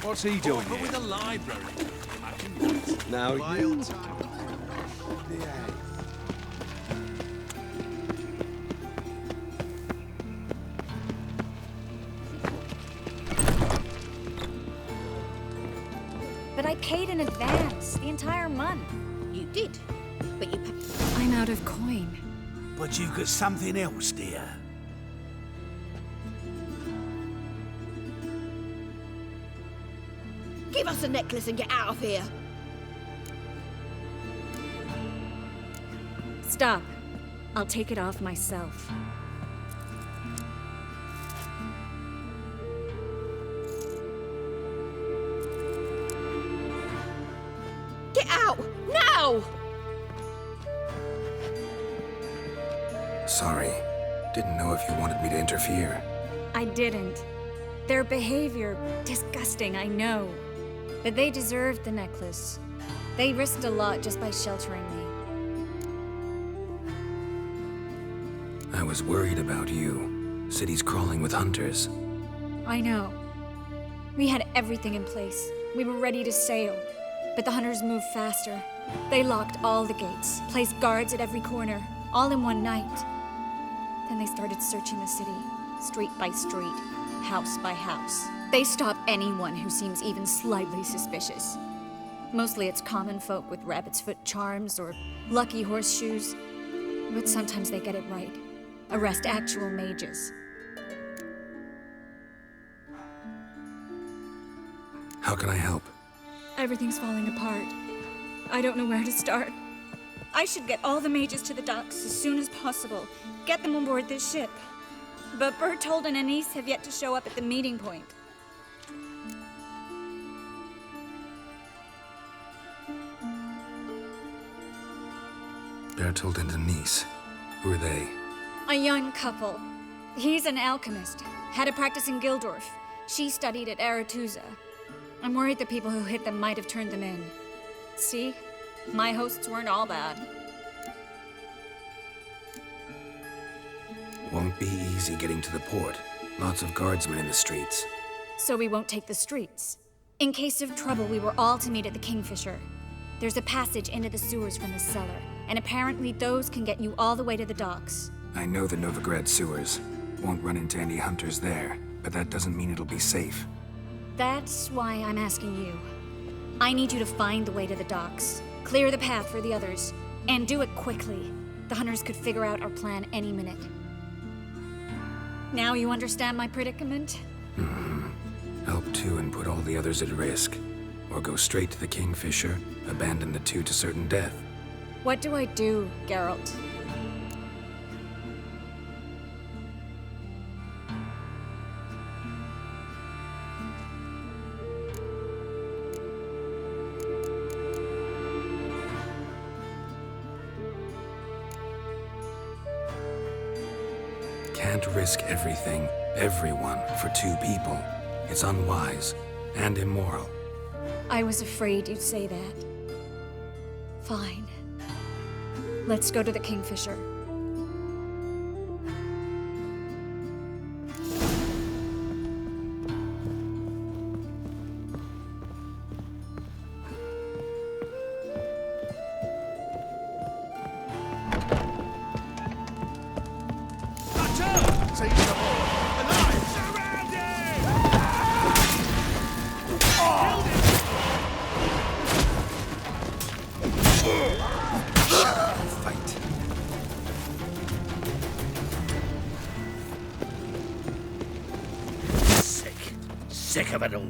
What's he doing Over here? with the library. I can wait. Now you... But I paid in advance, the entire month. You did, but you... I'm out of coin. But you've got something else, dear. Give us a necklace and get out of here. Stop. I'll take it off myself. Get out! Now! Sorry. Didn't know if you wanted me to interfere. I didn't. Their behavior, disgusting, I know. But they deserved the necklace. They risked a lot just by sheltering me. I was worried about you. City's crawling with hunters. I know. We had everything in place. We were ready to sail. But the hunters moved faster. They locked all the gates, placed guards at every corner, all in one night. Then they started searching the city, street by street, house by house. They stop anyone who seems even slightly suspicious. Mostly it's common folk with rabbit's foot charms or lucky horseshoes. But sometimes they get it right. Arrest actual mages. How can I help? Everything's falling apart. I don't know where to start. I should get all the mages to the docks as soon as possible. Get them on board this ship. But Bertold and Anise have yet to show up at the meeting point. Bertold and Denise. Who are they? A young couple. He's an alchemist. Had a practice in Gildorf. She studied at Aretuza. I'm worried the people who hit them might have turned them in. See? My hosts weren't all bad. Won't be easy getting to the port. Lots of guardsmen in the streets. So we won't take the streets. In case of trouble, we were all to meet at the Kingfisher. There's a passage into the sewers from the cellar, and apparently those can get you all the way to the docks. I know the Novigrad sewers. Won't run into any hunters there, but that doesn't mean it'll be safe. That's why I'm asking you. I need you to find the way to the docks, clear the path for the others, and do it quickly. The hunters could figure out our plan any minute. Now you understand my predicament? Help two and put all the others at risk. Or go straight to the Kingfisher, abandon the two to certain death. What do I do, Geralt? Can't risk everything, everyone, for two people. It's unwise and immoral. I was afraid you'd say that. Fine. Let's go to the Kingfisher. Fight. Sick of it all.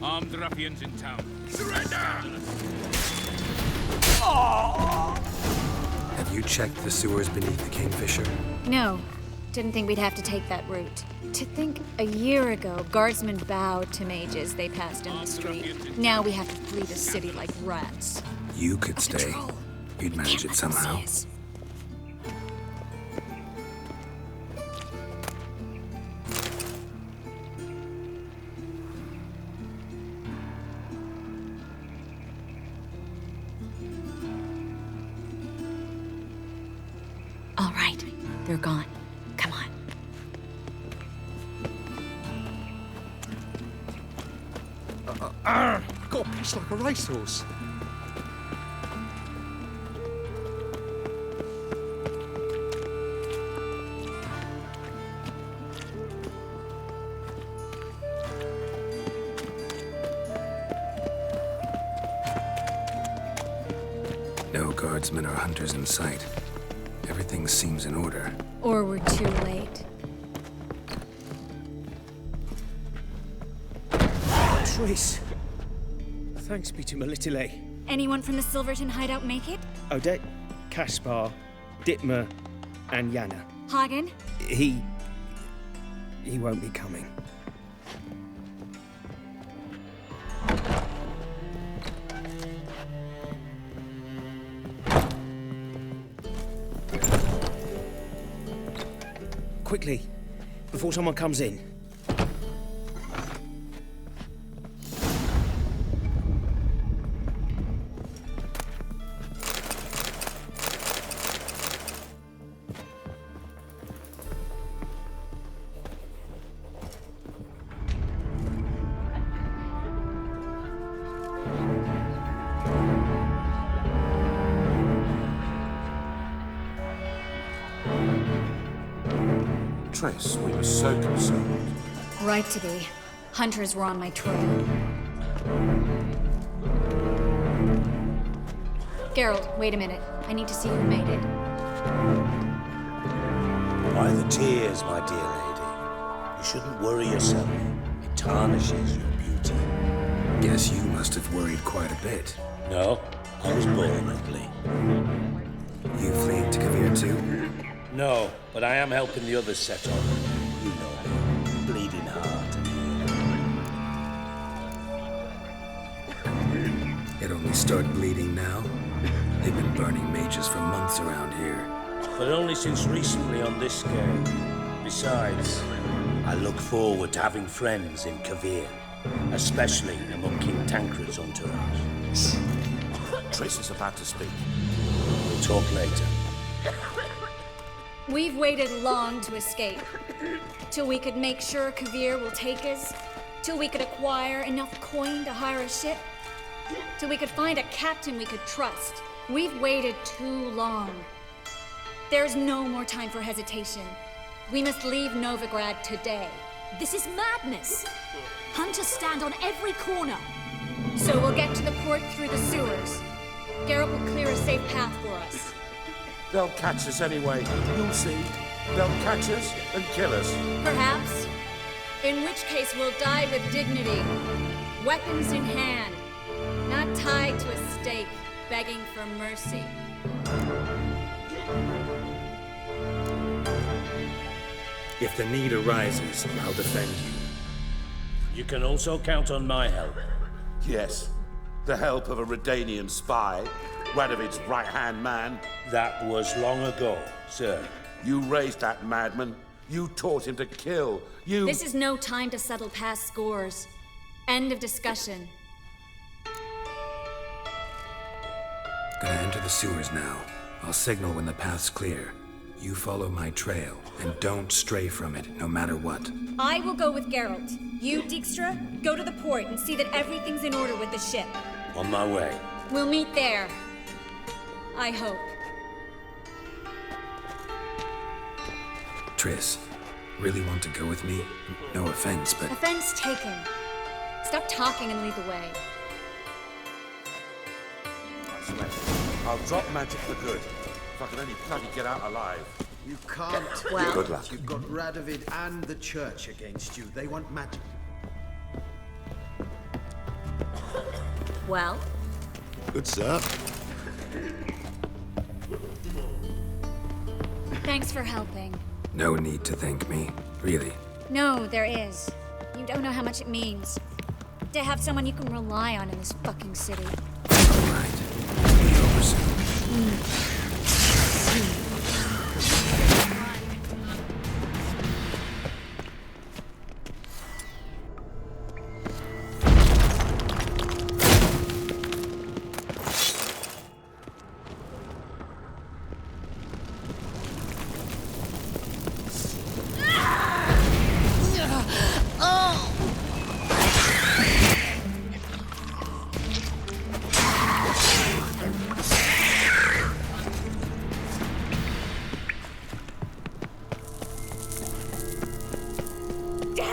Armed ruffians in town. Surrender! Have you checked the sewers beneath the Kingfisher? No, didn't think we'd have to take that route. To think a year ago, guardsmen bowed to mages they passed in the street. Now we have to flee the city like rats. You could stay. Patrol. You'd manage it somehow. Yes. You're gone. Come on. Got a piece like a racehorse. No guardsmen or hunters in sight. Everything seems in order. Or we're too late. Triss. Thanks be to Melitele. Anyone from the Silverton hideout make it? Odette, Caspar, Dittmer, and Yana. Hagen? He won't be coming. Quickly, before someone comes in. Triss, we were so concerned. Right to be. Hunters were on my trail. Geralt, wait a minute. I need to see who made it. By the tears, my dear lady. You shouldn't worry yourself. It tarnishes your beauty. Guess you must have worried quite a bit. No, I was born ugly. You fleeing to Kavir too? No, but I am helping the others set off. You know me. Bleeding heart. It only started bleeding now? They've been burning mages for months around here. But only since recently on this scale. Besides, I look forward to having friends in Kavir. Especially among King Tancred's entourage. Triss is about to speak. We'll talk later. We've waited long to escape. Till we could make sure Kavir will take us. Till we could acquire enough coin to hire a ship. Till we could find a captain we could trust. We've waited too long. There's no more time for hesitation. We must leave Novigrad today. This is madness! Hunters stand on every corner. So we'll get to the port through the sewers. Geralt will clear a safe path for us. They'll catch us anyway. You'll see. They'll catch us and kill us. Perhaps. In which case we'll die with dignity. Weapons in hand. Not tied to a stake, begging for mercy. If the need arises, I'll defend you. You can also count on my help. Yes. The help of a Redanian spy. Radovid's right-hand man. That was long ago, sir. You raised that madman. You taught him to kill. You... This is no time to settle past scores. End of discussion. Gonna enter the sewers now. I'll signal when the path's clear. You follow my trail, and don't stray from it, no matter what. I will go with Geralt. You, Dijkstra, go to the port and see that everything's in order with the ship. On my way. We'll meet there. I hope. Triss, really want to go with me? No offense, but... Offense taken. Stop talking and lead the way. I'll drop magic for good. If I can only bloody get out alive. You can't. Well, Good luck. You've got Radovid and the church against you. They want magic. well, Good sir. thanks for helping. No need to thank me, really. No, there is. You don't know how much it means. To have someone you can rely on in this fucking city. All right. Be over soon.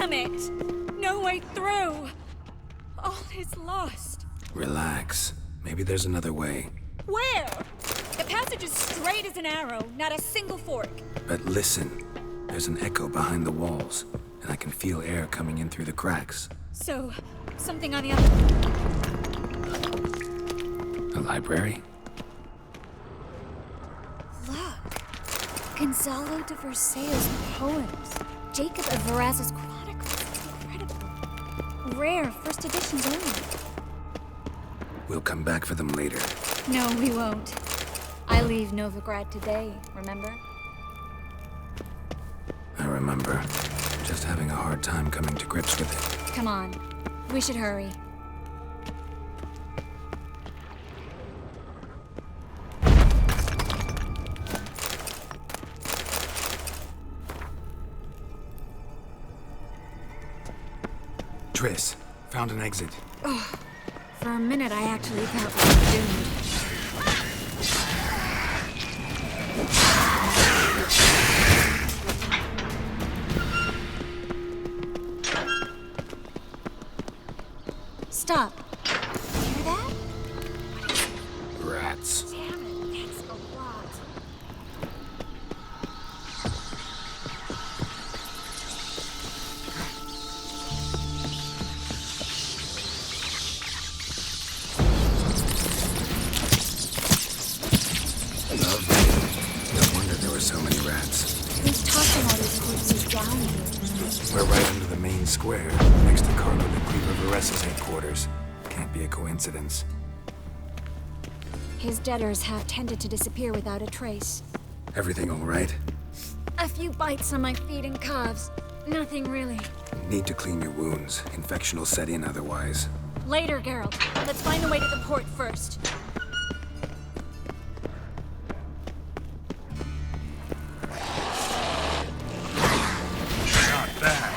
Damn it! No way through! All is lost. Relax. Maybe there's another way. Where? The passage is straight as an arrow, not a single fork. But listen. There's an echo behind the walls, and I can feel air coming in through the cracks. So, something on the other... A library? Look. Gonzalo de Versailles' poems. Jacob of Varaz's chronicles. It's incredible. Rare, first editions only. We'll come back for them later. No, we won't. I leave Novigrad today, remember? I remember. Just having a hard time coming to grips with it. Come on. We should hurry. Triss, found an exit. For a minute, I actually thought we were doomed. Stop. Hear that? Rats. Damn it, that's a lot. Lovely. No wonder there were so many rats. Who's tossing all these corpses down here? We're right under the main square, next to Carlo de Cleaver Vares's headquarters. Can't be a coincidence. His debtors have tended to disappear without a trace. Everything all right? A few bites on my feet and calves. Nothing really. Need to clean your wounds. Infection will set in otherwise. Later, Geralt. Let's find a way to the port first. Not bad.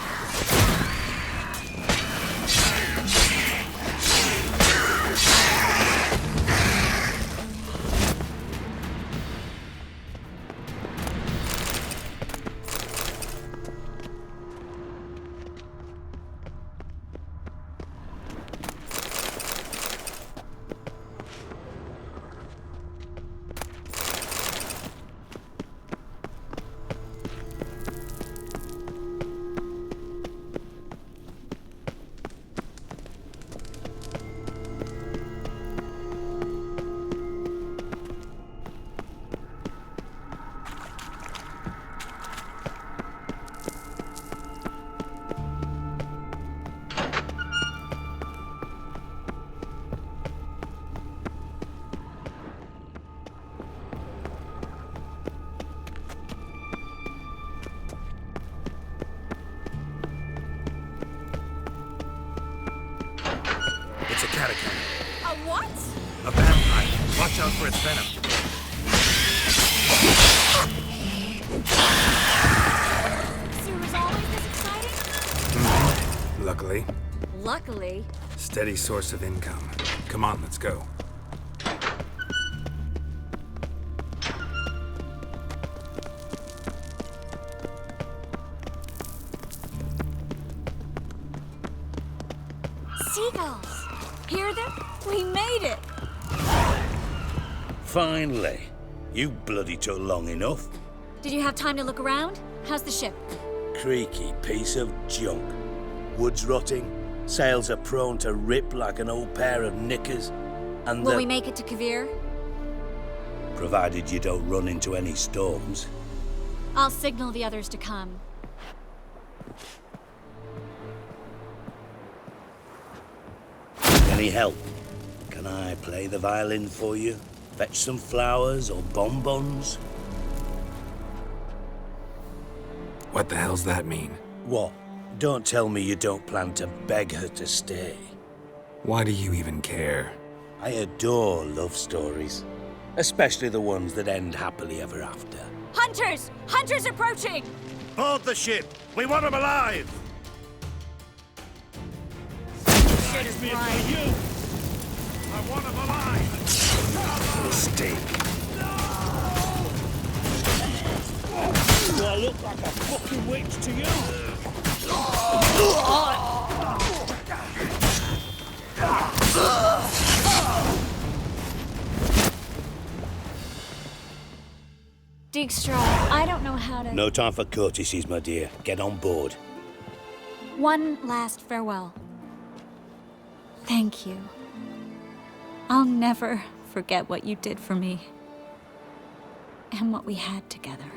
It's a catacomb. A what? A vampire. Watch out for its venom. Sewer's always this exciting? Luckily, Luckily. steady source of income. Come on, let's go. Seagulls! Hear them? We made it! Finally. You bloody took long enough. Did you have time to look around? How's the ship? Creaky piece of junk. Wood's rotting. Sails are prone to rip like an old pair of knickers. And Will we make it to Kavir? provided you don't run into any storms. I'll signal the others to come. Any help? Can I play the violin for you? Fetch some flowers or bonbons? What the hell's that mean? What? Don't tell me you don't plan to beg her to stay. Why do you even care? I adore love stories. Especially the ones that end happily ever after. Hunters! Hunters approaching! Board the ship! We want them alive! You! I want them alive! Mistake. Do I look like a fucking witch to you? Dijkstra, I don't know how to... No time for courtesies, my dear. Get on board. One last farewell. Thank you. I'll never forget what you did for me. And what we had together.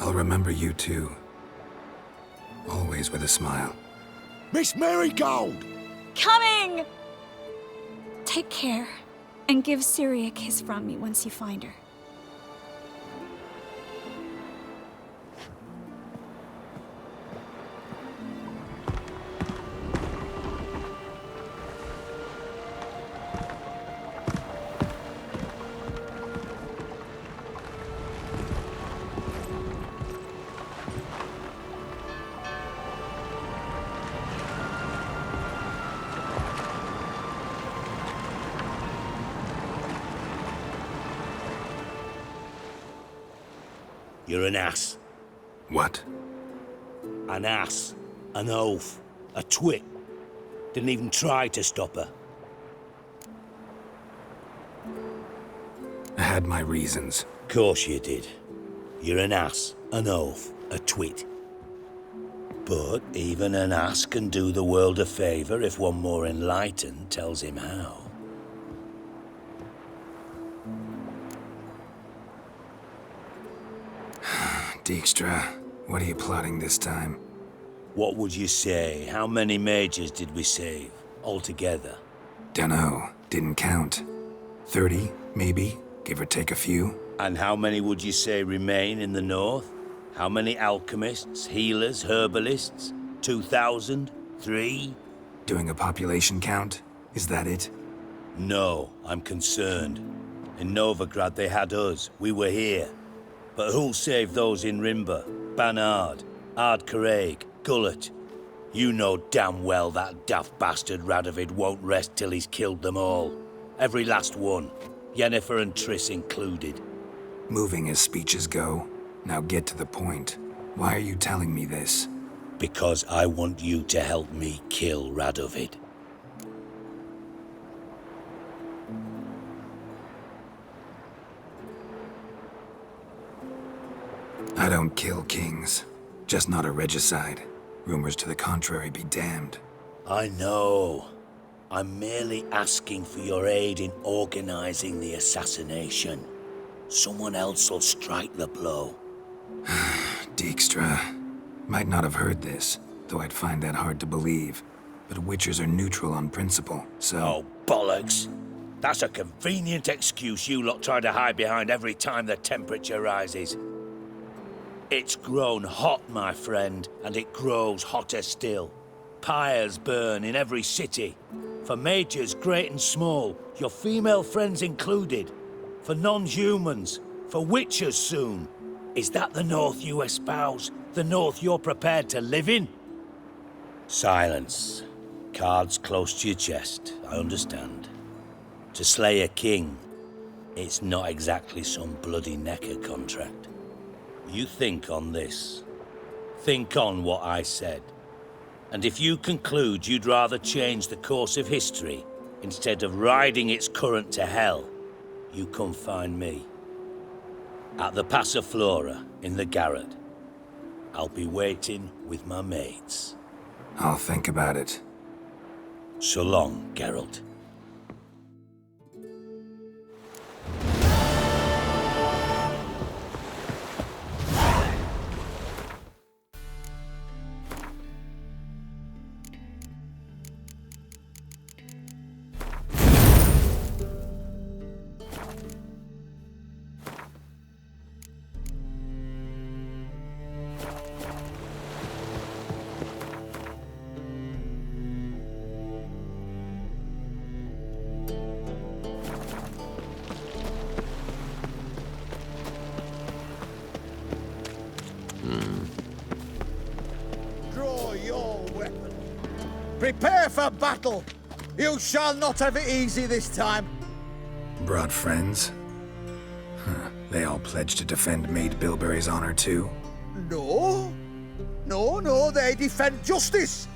I'll remember you too. Always with a smile. Miss Marigold! Coming! Take care, and give Ciri a kiss from me once you find her. You're an ass. What? An ass. An oaf. A twit. Didn't even try to stop her. I had my reasons. Course you did. You're an ass, an oaf, a twit. But even an ass can do the world a favour if one more enlightened tells him how. Dijkstra, what are you plotting this time? What would you say? How many mages did we save, altogether? Dunno, didn't count. 30, maybe, give or take a few. And how many would you say remain in the north? How many alchemists, healers, herbalists? 2,000? 3? Doing a population count? Is that it? No, I'm concerned. In Novigrad they had us, we were here. But who'll save those in Rimba? Banard, Ardcaraig, Gullet? You know damn well that daft bastard Radovid won't rest till he's killed them all. Every last one. Yennefer and Triss included. Moving as speeches go. Now get to the point. Why are you telling me this? Because I want you to help me kill Radovid. I don't kill kings. Just not a regicide. Rumors to the contrary be damned. I know. I'm merely asking for your aid in organizing the assassination. Someone else will strike the blow. Dijkstra. Might not have heard this, though I'd find that hard to believe. But Witchers are neutral on principle, so... Oh, bollocks. That's a convenient excuse you lot try to hide behind every time the temperature rises. It's grown hot, my friend, and it grows hotter still. Pyres burn in every city. For mages great and small, your female friends included. For non-humans, for witchers soon. Is that the North you espouse? The North you're prepared to live in? Silence. Cards close to your chest, I understand. To slay a king, it's not exactly some bloody necker contract. You think on this. Think on what I said. And if you conclude you'd rather change the course of history instead of riding its current to hell, you come find me. At the Passiflora in the Garrett. I'll be waiting with my mates. I'll think about it. So long, Geralt. Draw your weapon. Prepare for battle. You shall not have it easy this time. Brought friends? Huh. They all pledged to defend Maid Bilberry's honor too? No. No, they defend justice.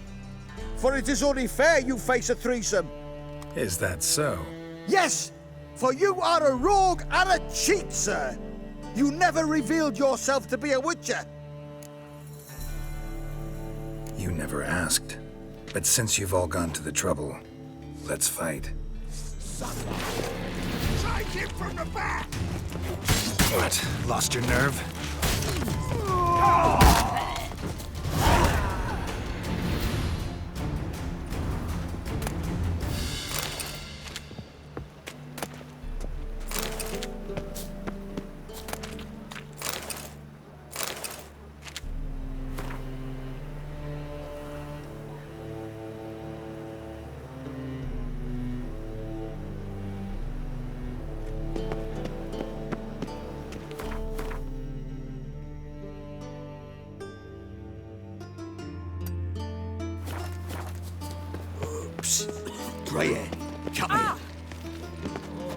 For it is only fair you face a threesome. Is that so? Yes, For you are a rogue and a cheat, sir. You never revealed yourself to be a witcher. You never asked. But since you've all gone to the trouble, let's fight. Take him from the back! What? Lost your nerve? Greyhair, come here.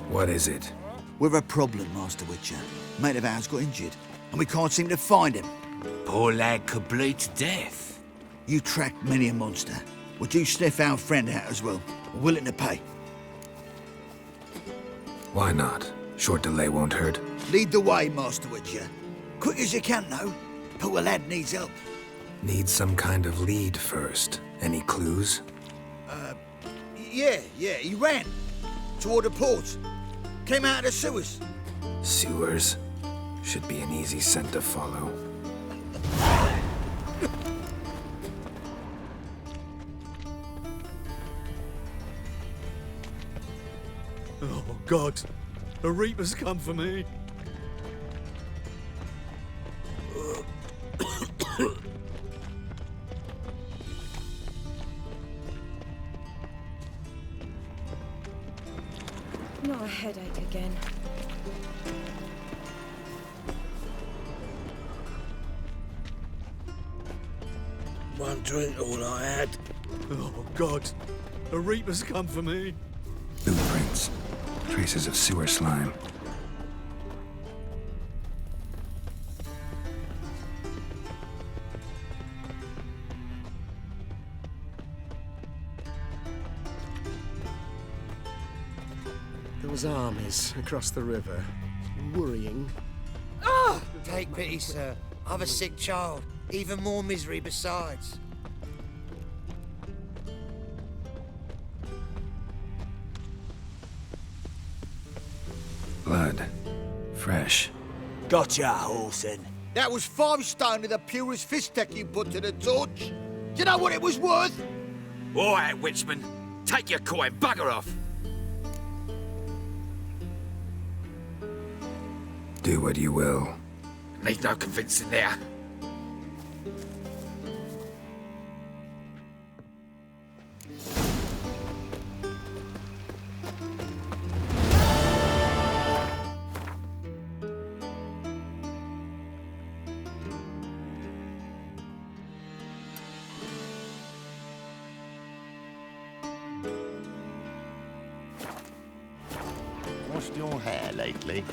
What is it? We're a problem, Master Witcher. Mate of ours got injured, and we can't seem to find him. Poor lad could bleed to death. You tracked many a monster. Would you sniff our friend out as well? We're willing to pay. Why not? Short delay won't hurt. Lead the way, Master Witcher. Quick as you can, though. Poor lad needs help. Need some kind of lead first. Any clues? Yeah, he ran. Toward the port. Came out of the sewers. Sewers? Should be an easy scent to follow. Oh, God. The Reaper's come for me. Not a headache again. One drink, all I had. Oh, God. The Reaper's come for me. Blueprints. Traces of sewer slime. There was armies across the river. Worrying. Ah! Take pity, sir. I've a sick child. Even more misery besides. Blood. Fresh. Gotcha, Horson. That was 5 stone of the purest fistek you put to the torch. Do you know what it was worth? All right, Witchman. Take your coin, bugger off. Do what you will. Need no convincing there. Washed your hair lately?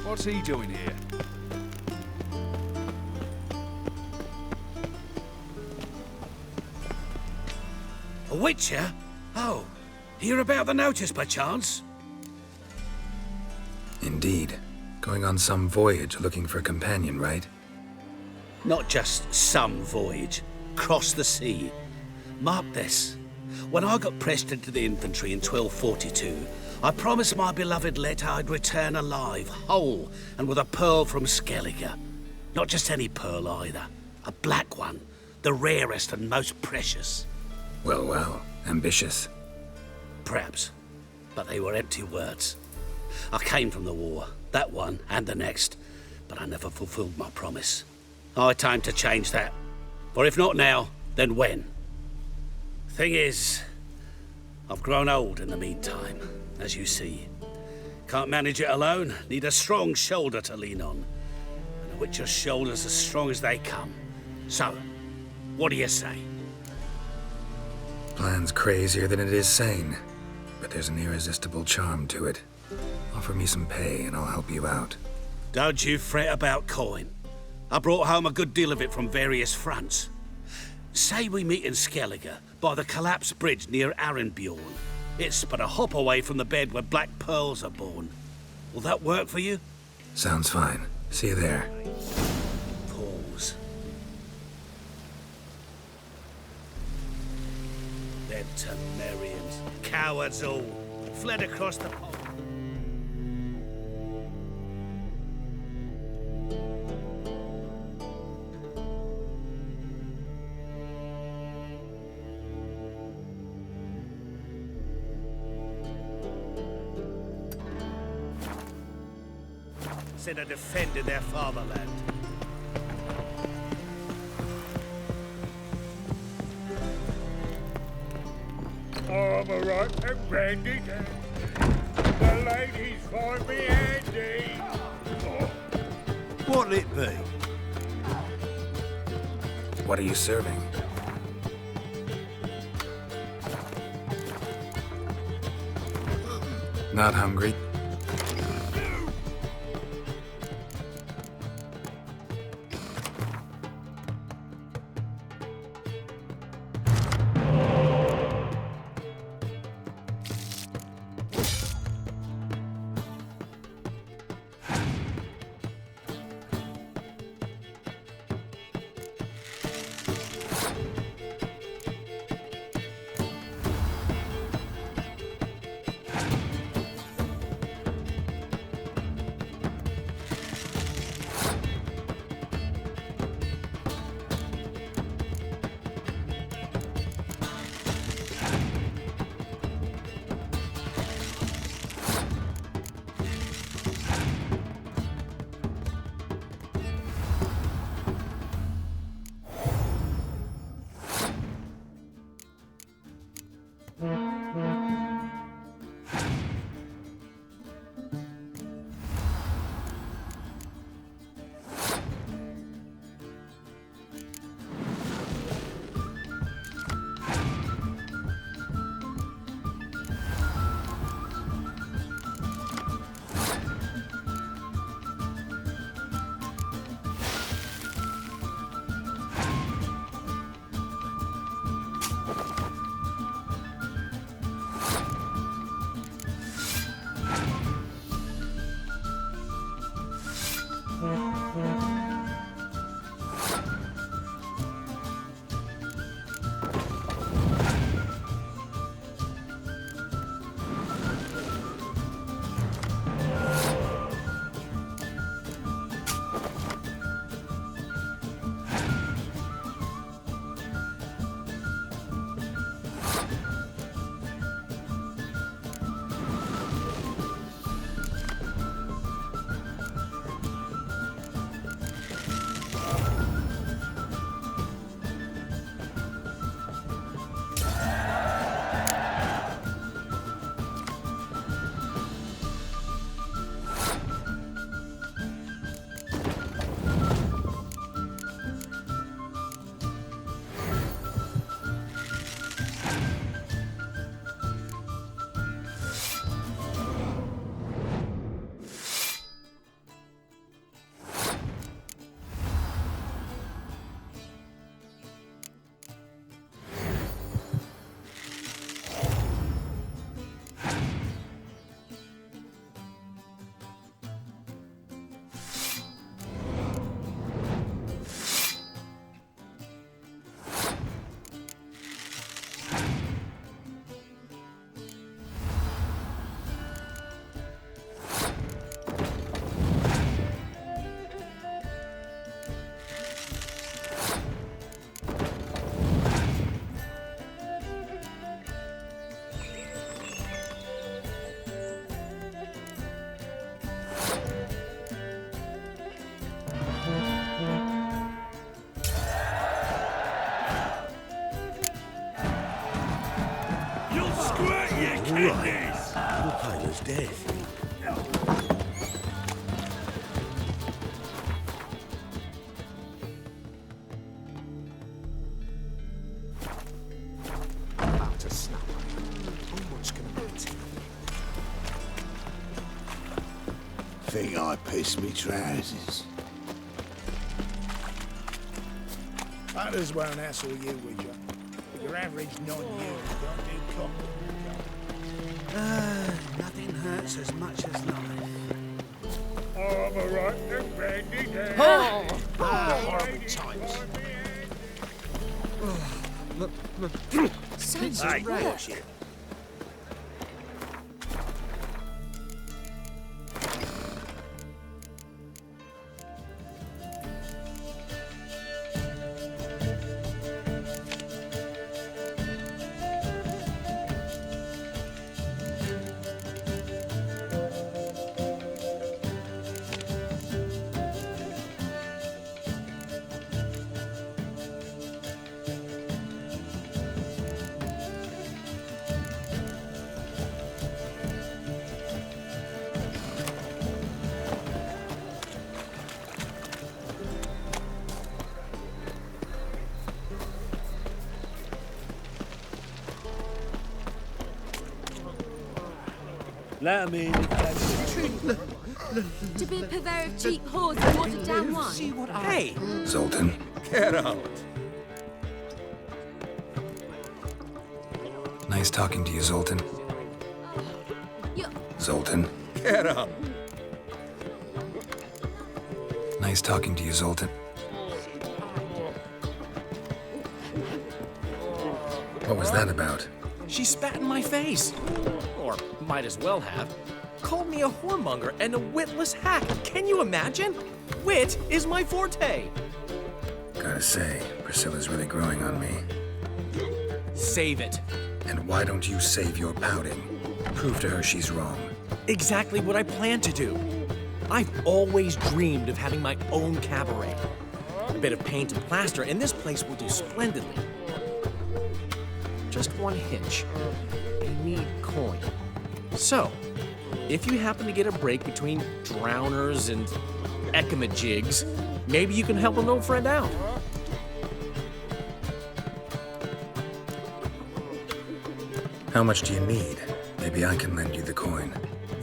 What's he doing here? A witcher? Oh, hear about the notice by chance? Indeed. Going on some voyage looking for a companion, right? Not just some voyage. Cross the sea. Mark this. When I got pressed into the infantry in 1242, I promised my beloved Let I'd return alive, whole, and with a pearl from Skellige. Not just any pearl either. A black one. The rarest and most precious. Well, ambitious. Perhaps. But they were empty words. I came from the war, that one and the next, but I never fulfilled my promise. High time to change that. For if not now, then when? Thing is, I've grown old in the meantime, as you see. Can't manage it alone, need a strong shoulder to lean on. And a witcher's shoulder's as strong as they come. So, what do you say? plan's crazier than it is sane, but there's an irresistible charm to it. Offer me some pay and I'll help you out. Don't you fret about coin. I brought home a good deal of it from various fronts. Say we meet in Skellige, by the collapsed bridge near Arenbjorn. It's but a hop away from the bed where black pearls are born. Will that work for you? Sounds fine. See you there. Pause. Them Temerians, cowards all, fled across the pond. Instead of defending their fatherland. I'm a right and brandy down. The ladies find me handy. What'll it be? What are you serving? Not hungry? Right. Little Kyler's dead. think I pissed me trousers? Others won't hassle you, would you? But your average non-you don't do copper. Nothing hurts as much as life. Armor right and brandy down. Horrible times. Sounds Hey, right. watch it. Let him in. To be purveyor of cheap whores and watered down wine. Hey! Zoltan. Get out! Nice talking to you, Zoltan. Zoltan. Get up! Nice talking to you, Zoltan. What was that about? She spat in my face. Or might as well have. Called me a whoremonger and a witless hack. Can you imagine? Wit is my forte. Gotta say, Priscilla's really growing on me. Save it. And why don't you save your pouting? Prove to her she's wrong. Exactly what I plan to do. I've always dreamed of having my own cabaret. A bit of paint and plaster, and this place will do splendidly. Just one hitch. I need coin. So, if you happen to get a break between drowners and ekamajigs, maybe you can help an old friend out. How much do you need? Maybe I can lend you the coin.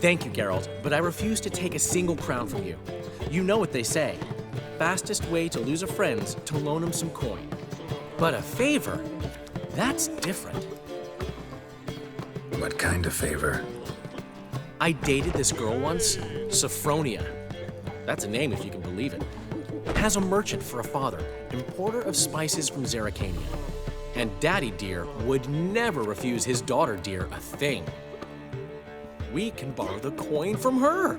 Thank you, Geralt, but I refuse to take a single crown from you. You know what they say. Fastest way to lose a friend's to loan him some coin. But a favor? That's different. What kind of favor? I dated this girl once, Sophronia. That's a name if you can believe it. Has a merchant for a father, importer of spices from Zerrikania. And Daddy Dear would never refuse his daughter Dear a thing. We can borrow the coin from her.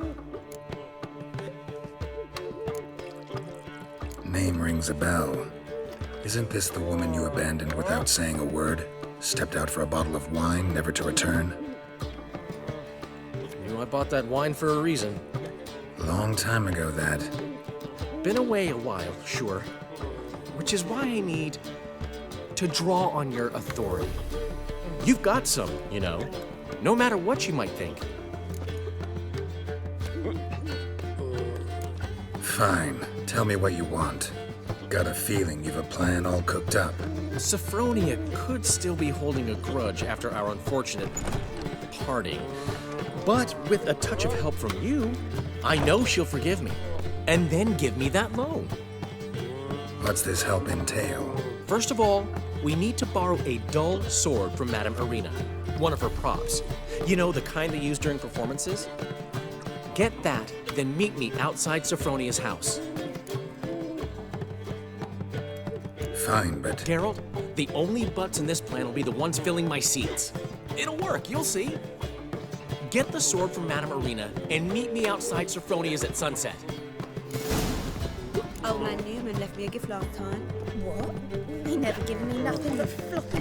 Name rings a bell. Isn't this the woman you abandoned without saying a word? Stepped out for a bottle of wine, never to return? You know, I bought that wine for a reason. Long time ago, that. Been away a while, sure. Which is why I need to draw on your authority. You've got some, you know, no matter what you might think. Fine. Tell me what you want. Got a feeling you've a plan all cooked up. Sophronia could still be holding a grudge after our unfortunate parting. But with a touch of help from you, I know she'll forgive me. And then give me that loan. What's this help entail? First of all, we need to borrow a dull sword from Madame Irina, one of her props. You know, the kind they use during performances? Get that, then meet me outside Sophronia's house. Fine, but... Geralt, the only butts in this plan will be the ones filling my seats. It'll work, you'll see. Get the sword from Madame Irina and meet me outside Sophronia's at sunset. Old man Newman left me a gift last time. What? He never given me nothing but floppy.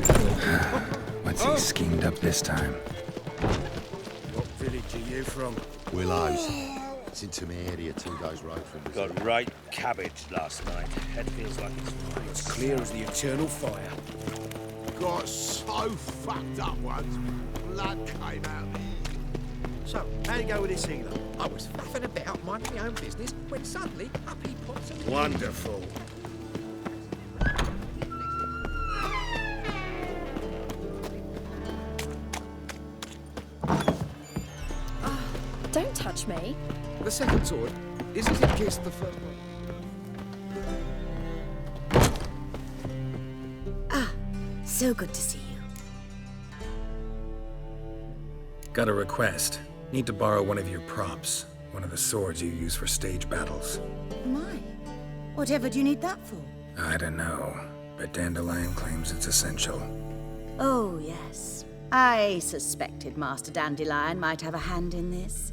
What's he schemed up this time? What village are you from? Willows. It's into my area 2 days' road from this. Got right cabbage last night. Head feels like it's As clear as the eternal fire. Got so fucked up once, blood came out me. So, how'd it go with this healer? I was faffing about, minding my own business, when suddenly up he pops and... Wonderful. Don't touch teach me? The second sword, isn't it kissed the first one? Ah, so good to see you. Got a request. Need to borrow one of your props. One of the swords you use for stage battles. My, whatever do you need that for? I don't know, but Dandelion claims it's essential. Oh, yes. I suspected Master Dandelion might have a hand in this.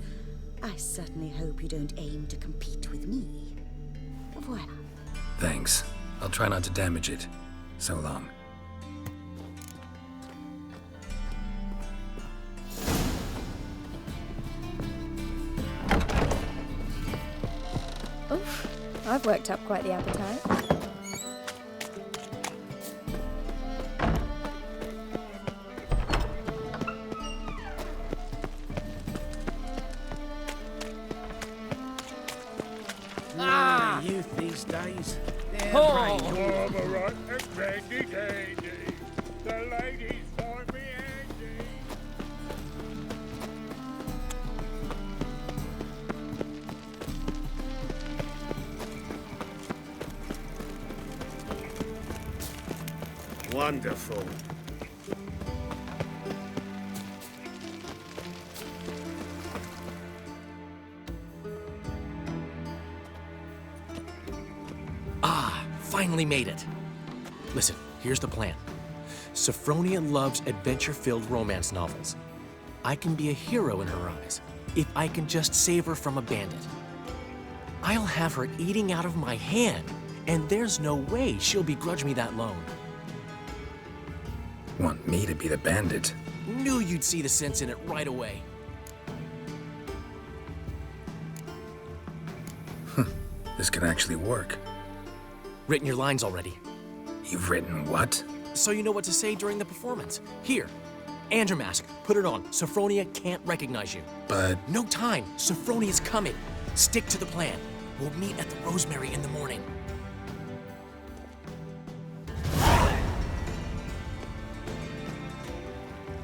I certainly hope you don't aim to compete with me. Voilà. Thanks. I'll try not to damage it. So long. Oof, I've worked up quite the appetite. Youth these days. Oh, I'm a right and handy dandy. The ladies find me handy. Wonderful. Finally made it. Listen, here's the plan. Sophronia loves adventure-filled romance novels. I can be a hero in her eyes if I can just save her from a bandit. I'll have her eating out of my hand, and there's no way she'll begrudge me that loan. Want me to be the bandit? Knew you'd see the sense in it right away. This could actually work. Written your lines already. You've written what? So you know what to say during the performance. Here, Andromask, put it on. Sophronia can't recognize you. But... No time. Sophronia's coming. Stick to the plan. We'll meet at the Rosemary in the morning.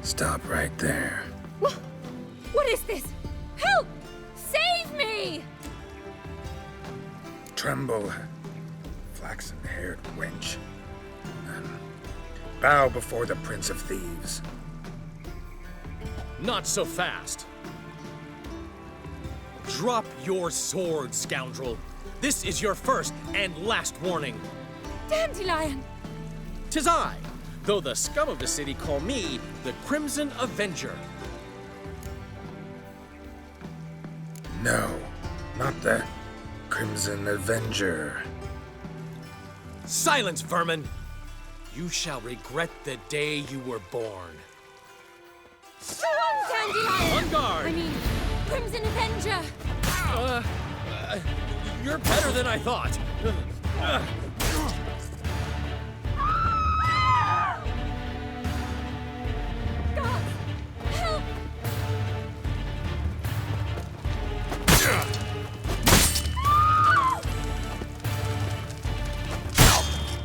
Stop right there. What is this? Help! Save me! Tremble, flaxen-haired wench. Bow before the Prince of Thieves. Not so fast. Drop your sword, scoundrel. This is your first and last warning. Dandelion! 'Tis I, though the scum of the city call me the Crimson Avenger. No, not the Crimson Avenger. Silence, vermin! You shall regret the day you were born. Go on, Dandelion! On guard! I mean, Crimson Avenger! You're better than I thought. God, help!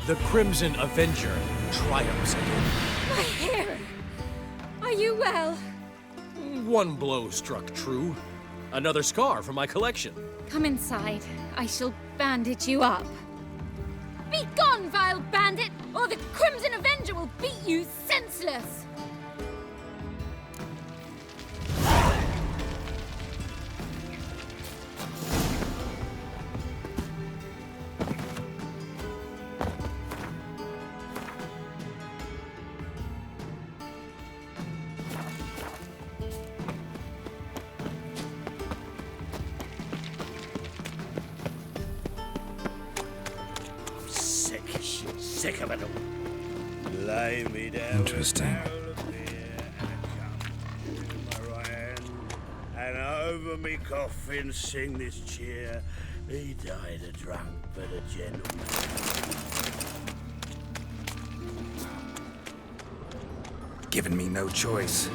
The Crimson Avenger triumphs again. My hair! Are you well? One blow struck true. Another scar from my collection. Come inside. I shall bandage you up. Be gone, vile bandit, or the Crimson Avenger will beat you senseless! Sick of it all. Lay me down. Interesting. And over me coffin sing this cheer. He died a drunk but a gentleman. Given me no choice.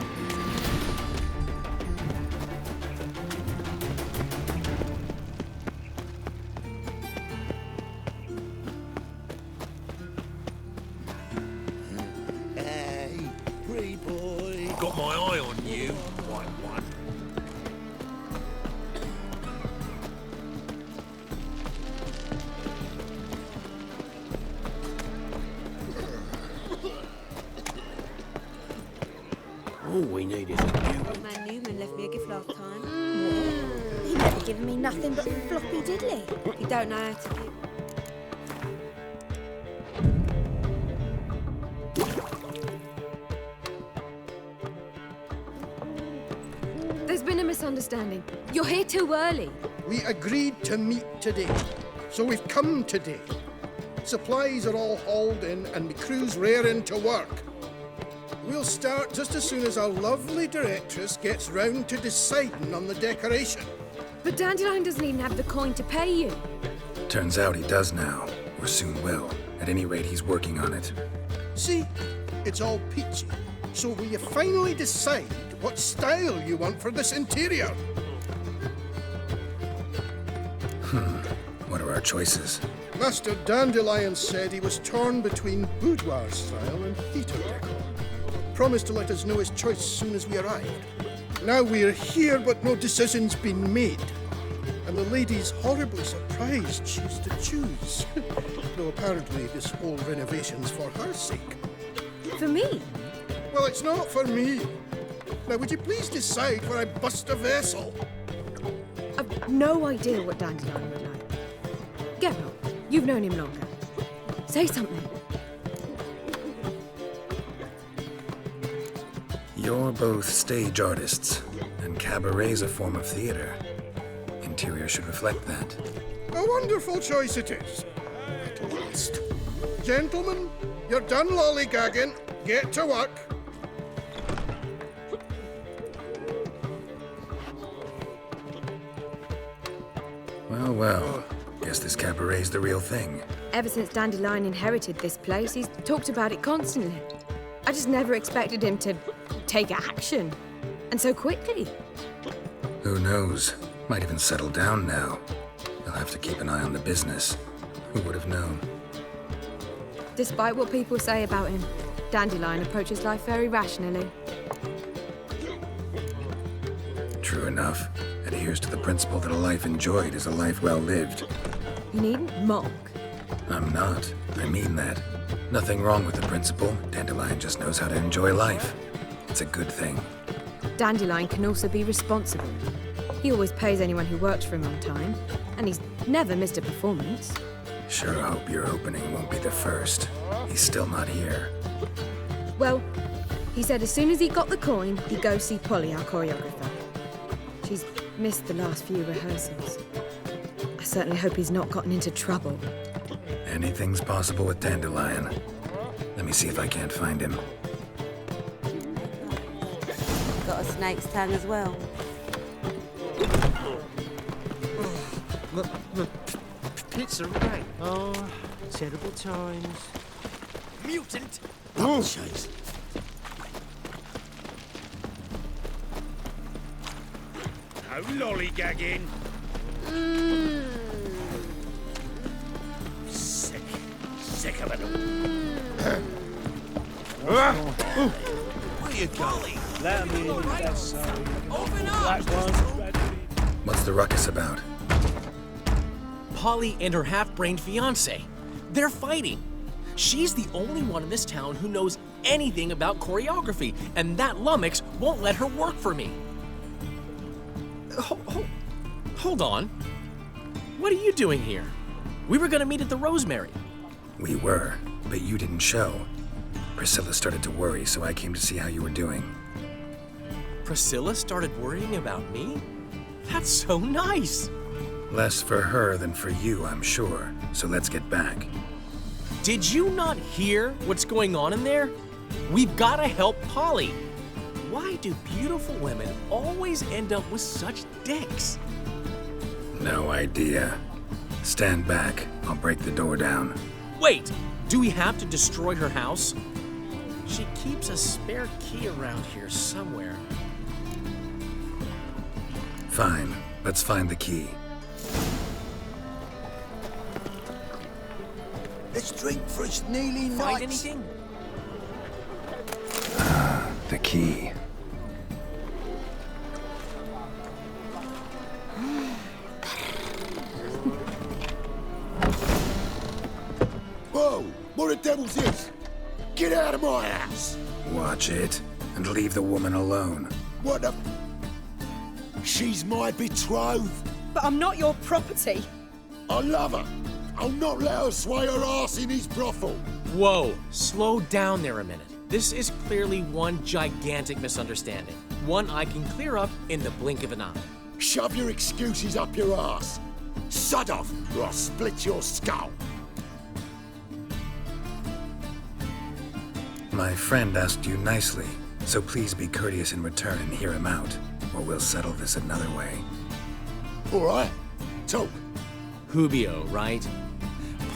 Got my eye on you, white one. All we need is a few. Old man Newman left me a gift last time. He never given me nothing but floppy diddly. You don't know how to give. There's been a misunderstanding. You're here too early. We agreed to meet today, so we've come today. Supplies are all hauled in and the crew's raring to work. We'll start just as soon as our lovely directress gets round to deciding on the decoration. But Dandelion doesn't even have the coin to pay you. Turns out he does now, or soon will. At any rate, he's working on it. See, it's all peachy. So will you finally decide what style you want for this interior? What are our choices? Master Dandelion said he was torn between boudoir style and theatre decor. Promised to let us know his choice as soon as we arrived. Now we're here, but no decision's been made. And the lady's horribly surprised she's to choose. Though apparently this whole renovation's for her sake. For me? Well, it's not for me. Now, would you please decide where I bust a vessel? I've no idea what Dandelion would like. Geralt, you've known him longer. Say something. You're both stage artists, and cabaret's a form of theater. Interior should reflect that. A wonderful choice it is. At last. Gentlemen, you're done lollygagging. Get to work. Well, well. Guess this cabaret's the real thing. Ever since Dandelion inherited this place, he's talked about it constantly. I just never expected him to take action. And so quickly. Who knows? Might even settle down now. He'll have to keep an eye on the business. Who would have known? Despite what people say about him, Dandelion approaches life very rationally. True enough. Adheres to the principle that a life enjoyed is a life well lived. You needn't mock. I'm not. I mean that. Nothing wrong with the principle. Dandelion just knows how to enjoy life. It's a good thing. Dandelion can also be responsible. He always pays anyone who works for him on time, and he's never missed a performance. Sure hope your opening won't be the first. He's still not here. Well, he said as soon as he got the coin, he'd go see Polly, our choreographer. She's missed the last few rehearsals. I certainly hope he's not gotten into trouble. Anything's possible with Dandelion. Let me see if I can't find him. Got a snake's tongue as well. Pizza right. Oh, terrible times. Mutant! Oh. Chase. No lollygagging. Sick of it all. Where you going? Let me in that side. That one's What's the ruckus about? Polly and her half-brained fiancé. They're fighting. She's the only one in this town who knows anything about choreography, and that lummox won't let her work for me. Hold on. What are you doing here? We were gonna meet at the Rosemary. We were, but you didn't show. Priscilla started to worry, so I came to see how you were doing. Priscilla started worrying about me? That's so nice. Less for her than for you, I'm sure. So let's get back. Did you not hear what's going on in there? We've gotta help Polly. Why do beautiful women always end up with such dicks? No idea. Stand back. I'll break the door down. Wait, do we have to destroy her house? She keeps a spare key around here somewhere. Fine. Let's find the key. Let's drink for its nearly night. Find anything? The key. Whoa! What the devil's this? Get out of my house! Watch it. and leave the woman alone. What the... She's my betrothed. But I'm not your property. I love her. I'll not let her sway her ass in his brothel. Whoa, slow down there a minute. This is clearly one gigantic misunderstanding. One I can clear up in the blink of an eye. Shove your excuses up your ass. Sod off, or I'll split your skull. My friend asked you nicely, so please be courteous in return and hear him out, or we'll settle this another way. All right, talk. Hubio, right?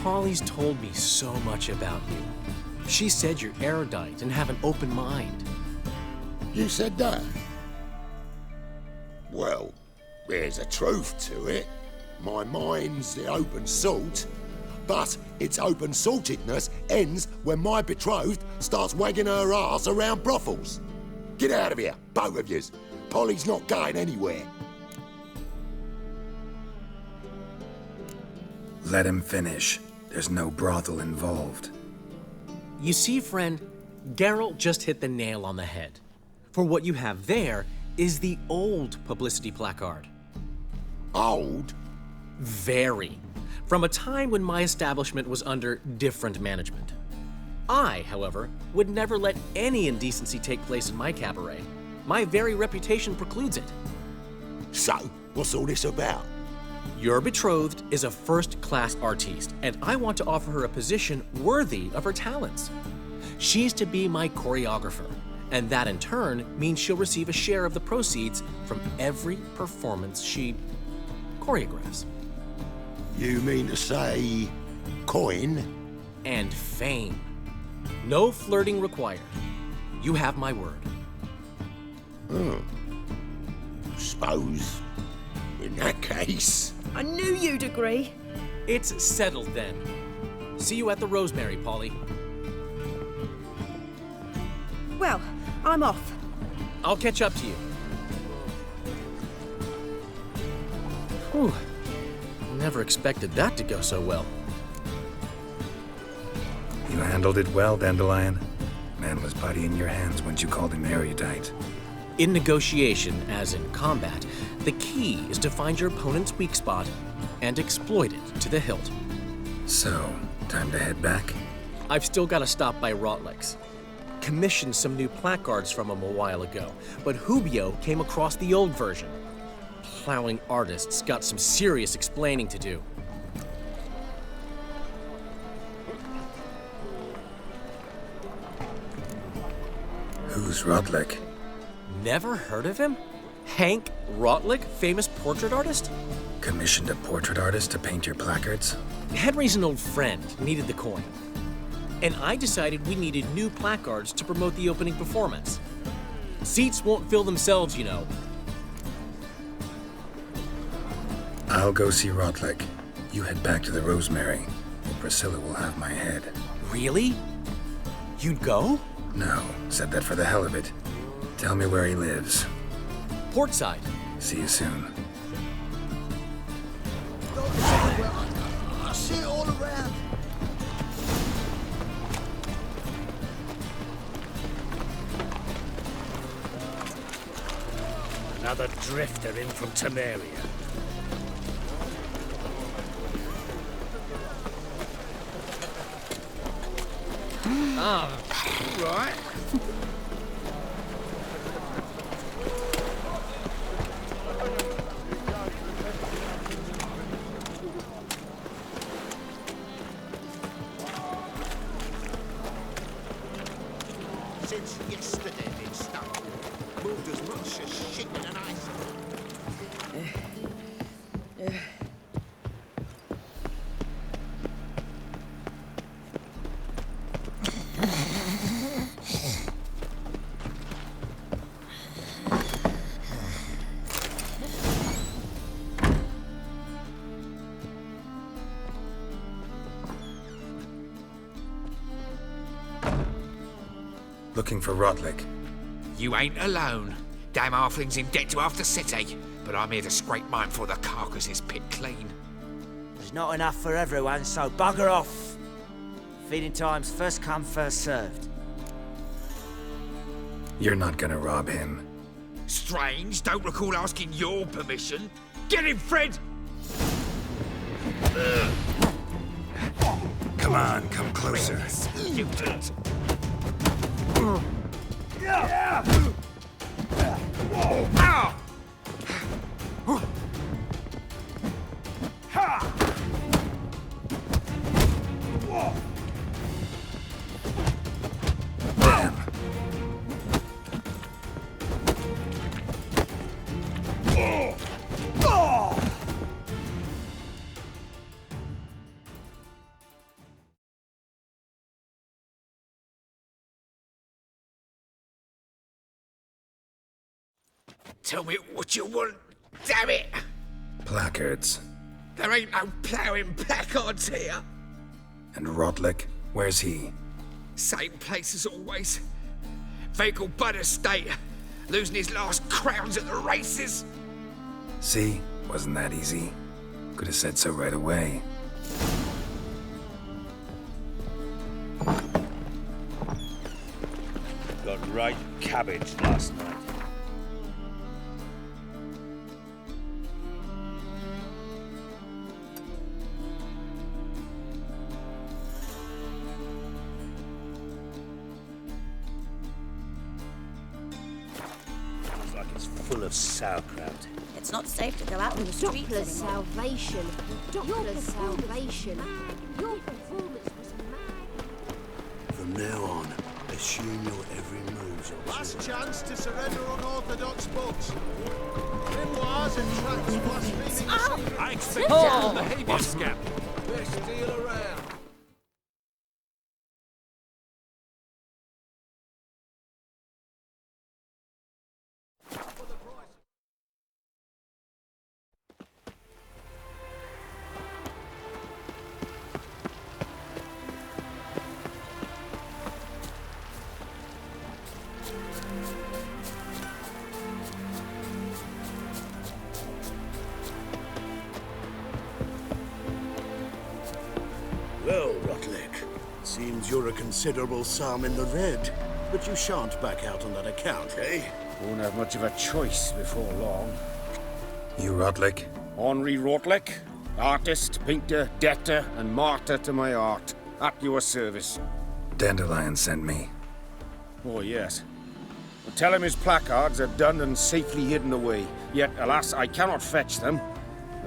Polly's told me so much about you. She said you're erudite and have an open mind. You said that? Well, there's a truth to it. My mind's the open salt, but its open saltedness ends when my betrothed starts wagging her ass around brothels. Get out of here, both of yous. Polly's not going anywhere. Let him finish. There's no brothel involved. You see, friend, Geralt just hit the nail on the head. For what you have there is the old publicity placard. Old? Very. From a time when my establishment was under different management. I, however, would never let any indecency take place in my cabaret. My very reputation precludes it. So, what's all this about? Your betrothed is a first-class artiste, and I want to offer her a position worthy of her talents. She's to be my choreographer, and that in turn means she'll receive a share of the proceeds from every performance she choreographs. You mean to say coin? And fame. No flirting required. You have my word. Suppose, in that case... I knew you'd agree. It's settled then. See you at the Rosemary, Polly. Well, I'm off. I'll catch up to you. Whew. Never expected that to go so well. You handled it well, Dandelion. Man was putty in your hands once you called him erudite. In negotiation, as in combat, the key is to find your opponent's weak spot and exploit it to the hilt. So, time to head back? I've still got to stop by Rotlick's. Commissioned some new placards from him a while ago, but Hubio came across the old version. Plowing artists got some serious explaining to do. Who's Rotlick? Never heard of him? Hank Rotlick, famous portrait artist? Commissioned a portrait artist to paint your placards? Henry's an old friend, needed the coin. And I decided we needed new placards to promote the opening performance. Seats won't fill themselves, you know. I'll go see Rotlick. You head back to the Rosemary, or Priscilla will have my head. Really? You'd go? No, said that for the hell of it. Tell me where he lives. Portside. See you soon. I see it all around. Another drifter in from Temeria. Ah, right. Since yesterday, it's stuck. Moved as much as shit in an ice. Looking for Rotlick. You ain't alone. Damn halfling's in debt to half the city, but I'm here to scrape mine before the carcass is picked clean. There's not enough for everyone, so bugger off. Feeding time's first come, first served. You're not gonna rob him. Strange, don't recall asking your permission. Get him, Fred! Come on, come closer. You tit. Tell me what you want, damn it! Placards. There ain't no ploughing placards here. And Rotlick, where's he? Same place as always. Vehicle Bud Estate. Losing his last crowns at the races. See? Wasn't that easy? Could have said so right away. Got right cabbage last night. Looks like it's full of sauerkraut. It's not safe to go out on the streets Doppler's anymore. salvation. Doppler's salvation. Your performance was mad. From now on, assume your every move's Last chance to surrender unorthodox bugs. Grimoires and tracts blaspheming. I expect gentle behavior, Scamp. Best deal around. Well, Rotlick, seems you're a considerable sum in the red, but you shan't back out on that account, eh? Won't have much of a choice before long. You Rotlick? Henri Rotlick, artist, painter, debtor, and martyr to my art. At your service. Dandelion sent me. Oh, yes. Well, tell him his placards are done and safely hidden away. Yet, alas, I cannot fetch them,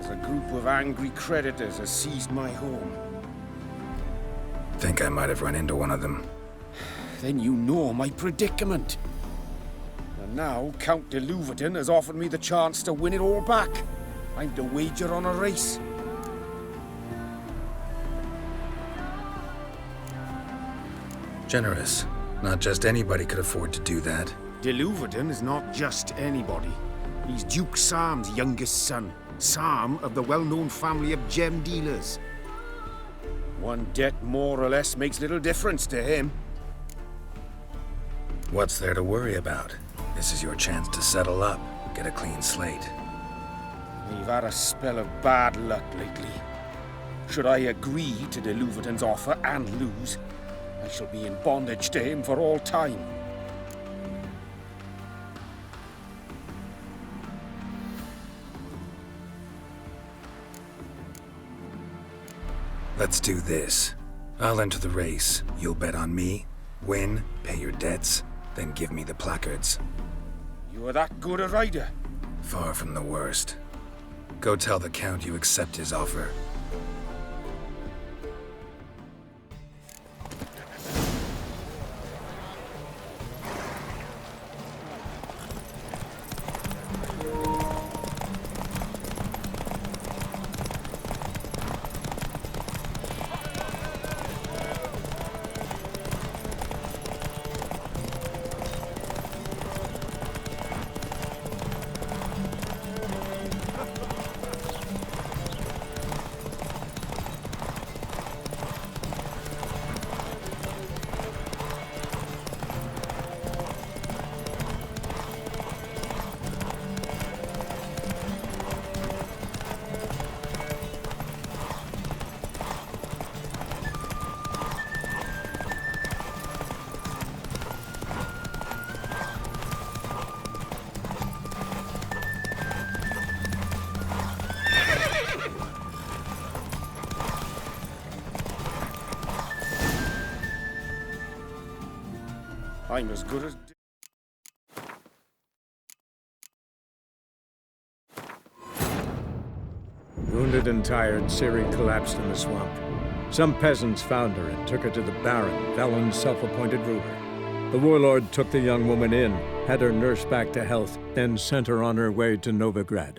as a group of angry creditors has seized my home. Think I might have run into one of them. Then you know my predicament. And now Count de Louverton has offered me the chance to win it all back. I'm to wager on a race. Generous. Not just anybody could afford to do that. De Louverton is not just anybody. He's Duke Sam's youngest son. Sam of the well-known family of gem dealers. One debt more or less makes little difference to him. What's there to worry about? This is your chance to settle up, get a clean slate. We've had a spell of bad luck lately. Should I agree to de Louverton's offer and lose, I shall be in bondage to him for all time. Let's do this. I'll enter the race. You'll bet on me, win, pay your debts, then give me the placards. You are that good a rider? Far from the worst. Go tell the Count you accept his offer. I'm as good as... Wounded and tired, Ciri collapsed in the swamp. Some peasants found her and took her to the Baron, Valen's self-appointed ruler. The warlord took the young woman in, had her nursed back to health, then sent her on her way to Novigrad.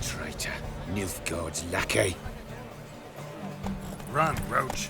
Traitor. Nilfgaard's lackey. Run, Roach.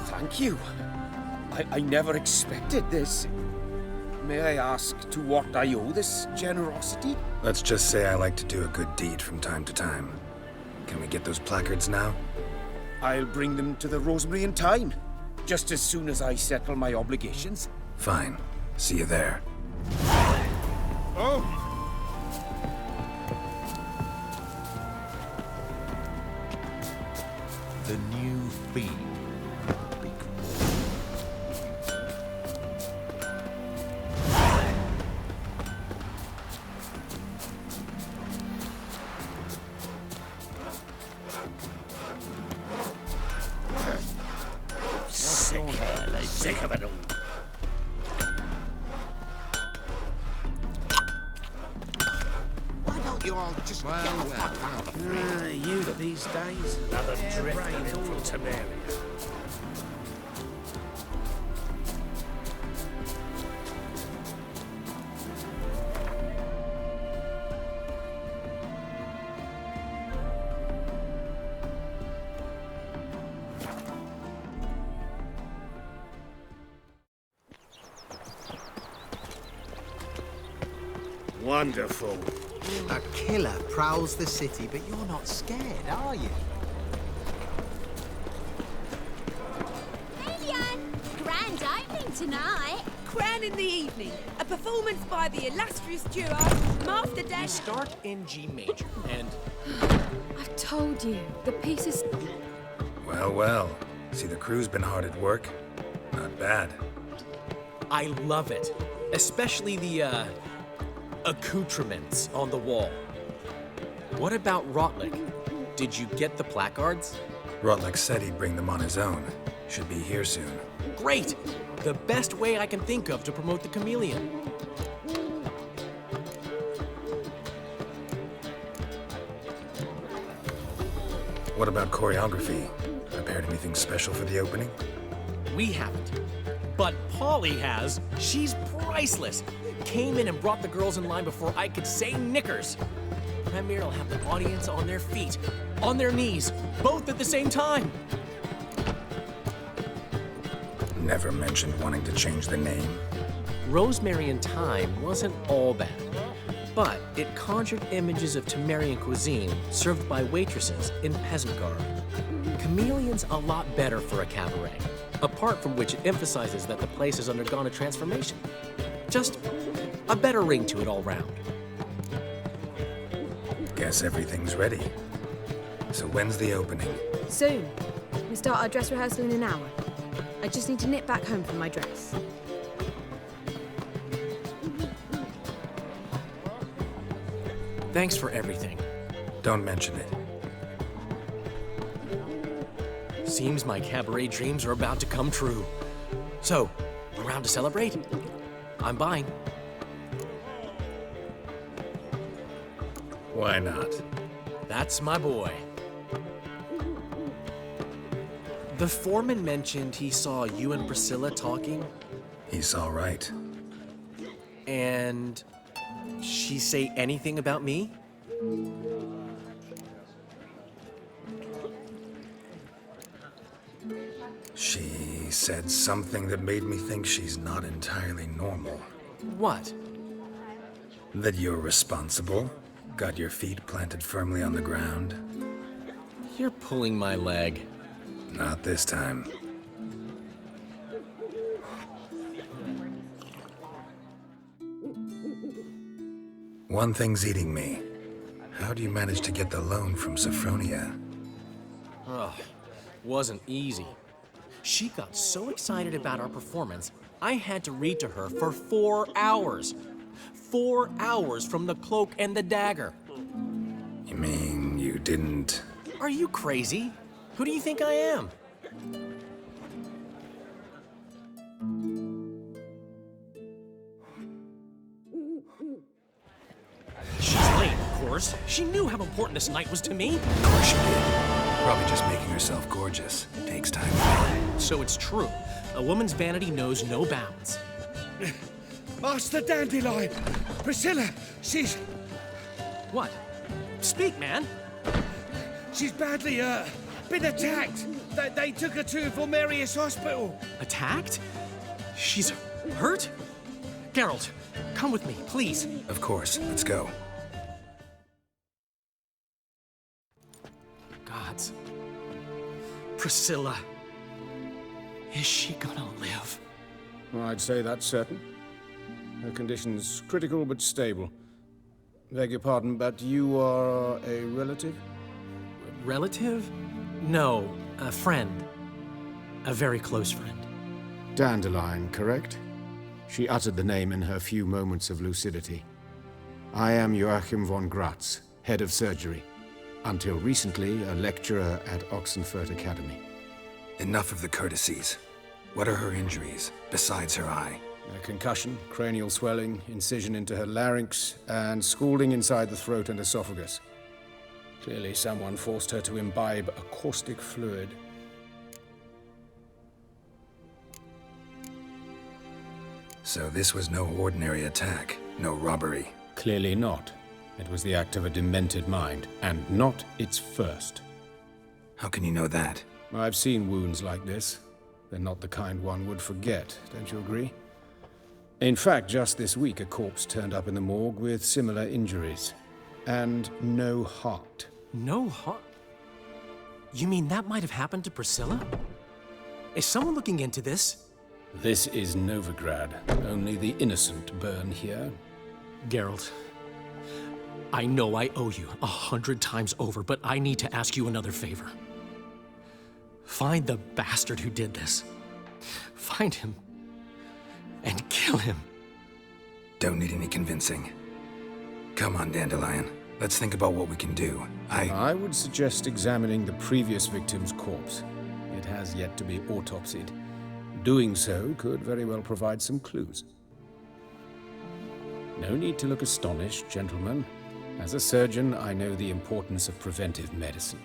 Thank you. I never expected this. May I ask to what I owe this generosity? Let's just say I like to do a good deed from time to time. Can we get those placards now? I'll bring them to the Rosemary in time, just as soon as I settle my obligations. Fine. See you there. Oh! The new fiend. Sick of it all. Why don't you all just get the fuck out of here? Youth these days. Another drift in from Temeria. Wonderful. A killer prowls the city, but you're not scared, are you? Hey, Leon! Grand opening tonight. Crown in the evening. A performance by the illustrious duo, Master Dan. We start in G major, and... I've told you, the piece is... Well, well. See, the crew's been hard at work. Not bad. I love it. Especially the, accoutrements on the wall. What about Rotlick? Did you get the placards? Rotlick said he'd bring them on his own. Should be here soon. Great! The best way I can think of to promote the chameleon. What about choreography? Prepared anything special for the opening? We haven't. But Polly has. She's priceless. Came in and brought the girls in line before I could say knickers. Premier will have the audience on their feet, on their knees, both at the same time. Never mentioned wanting to change the name. Rosemary in Time wasn't all bad, but it conjured images of Temerian cuisine served by waitresses in peasant garb. Chameleon's a lot better for a cabaret, apart from which it emphasizes that the place has undergone a transformation. Just a better ring to it all round. Guess everything's ready. So when's the opening? Soon. We start our dress rehearsal in an hour. I just need to nip back home for my dress. Thanks for everything. Don't mention it. Seems my cabaret dreams are about to come true. So, around to celebrate? I'm buying. Why not? That's my boy. The foreman mentioned he saw you and Priscilla talking. He's all right. And she say anything about me? She said something that made me think she's not entirely normal. What? That you're responsible, got your feet planted firmly on the ground. You're pulling my leg. Not this time. One thing's eating me. How do you manage to get the loan from Sophronia? Ugh, wasn't easy. She got so excited about our performance, I had to read to her for 4 hours. 4 hours from The Cloak and the Dagger. You mean you didn't... Are you crazy? Who do you think I am? She's late, of course. She knew how important this night was to me. Of course she did. Probably just making herself gorgeous. Takes time. So it's true. A woman's vanity knows no bounds. Master Dandelion! Priscilla, she's... What? Speak, man. She's badly, been attacked. They took her to Vulmerius Hospital. Attacked? She's hurt? Geralt, come with me, please. Of course. Let's go. Gods. Priscilla. Is she gonna live? I'd say that's certain. Her condition's critical but stable. Beg your pardon, but you are a relative? Relative? No, a friend. A very close friend. Dandelion, correct? She uttered the name in her few moments of lucidity. I am Joachim von Gratz, head of surgery. Until recently, a lecturer at Oxenfurt Academy. Enough of the courtesies. What are her injuries, besides her eye? A concussion, cranial swelling, incision into her larynx, and scalding inside the throat and esophagus. Clearly someone forced her to imbibe a caustic fluid. So this was no ordinary attack, no robbery. Clearly not. It was the act of a demented mind, and not its first. How can you know that? I've seen wounds like this. They're not the kind one would forget, don't you agree? In fact, just this week, a corpse turned up in the morgue with similar injuries. And no heart. No heart? You mean that might have happened to Priscilla? Is someone looking into this? This is Novigrad. Only the innocent burn here. Geralt, I know I owe you 100 times over, but I need to ask you another favor. Find the bastard who did this. Find him and kill him. Don't need any convincing. Come on, Dandelion. Let's think about what we can do. I would suggest examining the previous victim's corpse. It has yet to be autopsied. Doing so could very well provide some clues. No need to look astonished, gentlemen. As a surgeon, I know the importance of preventive medicine.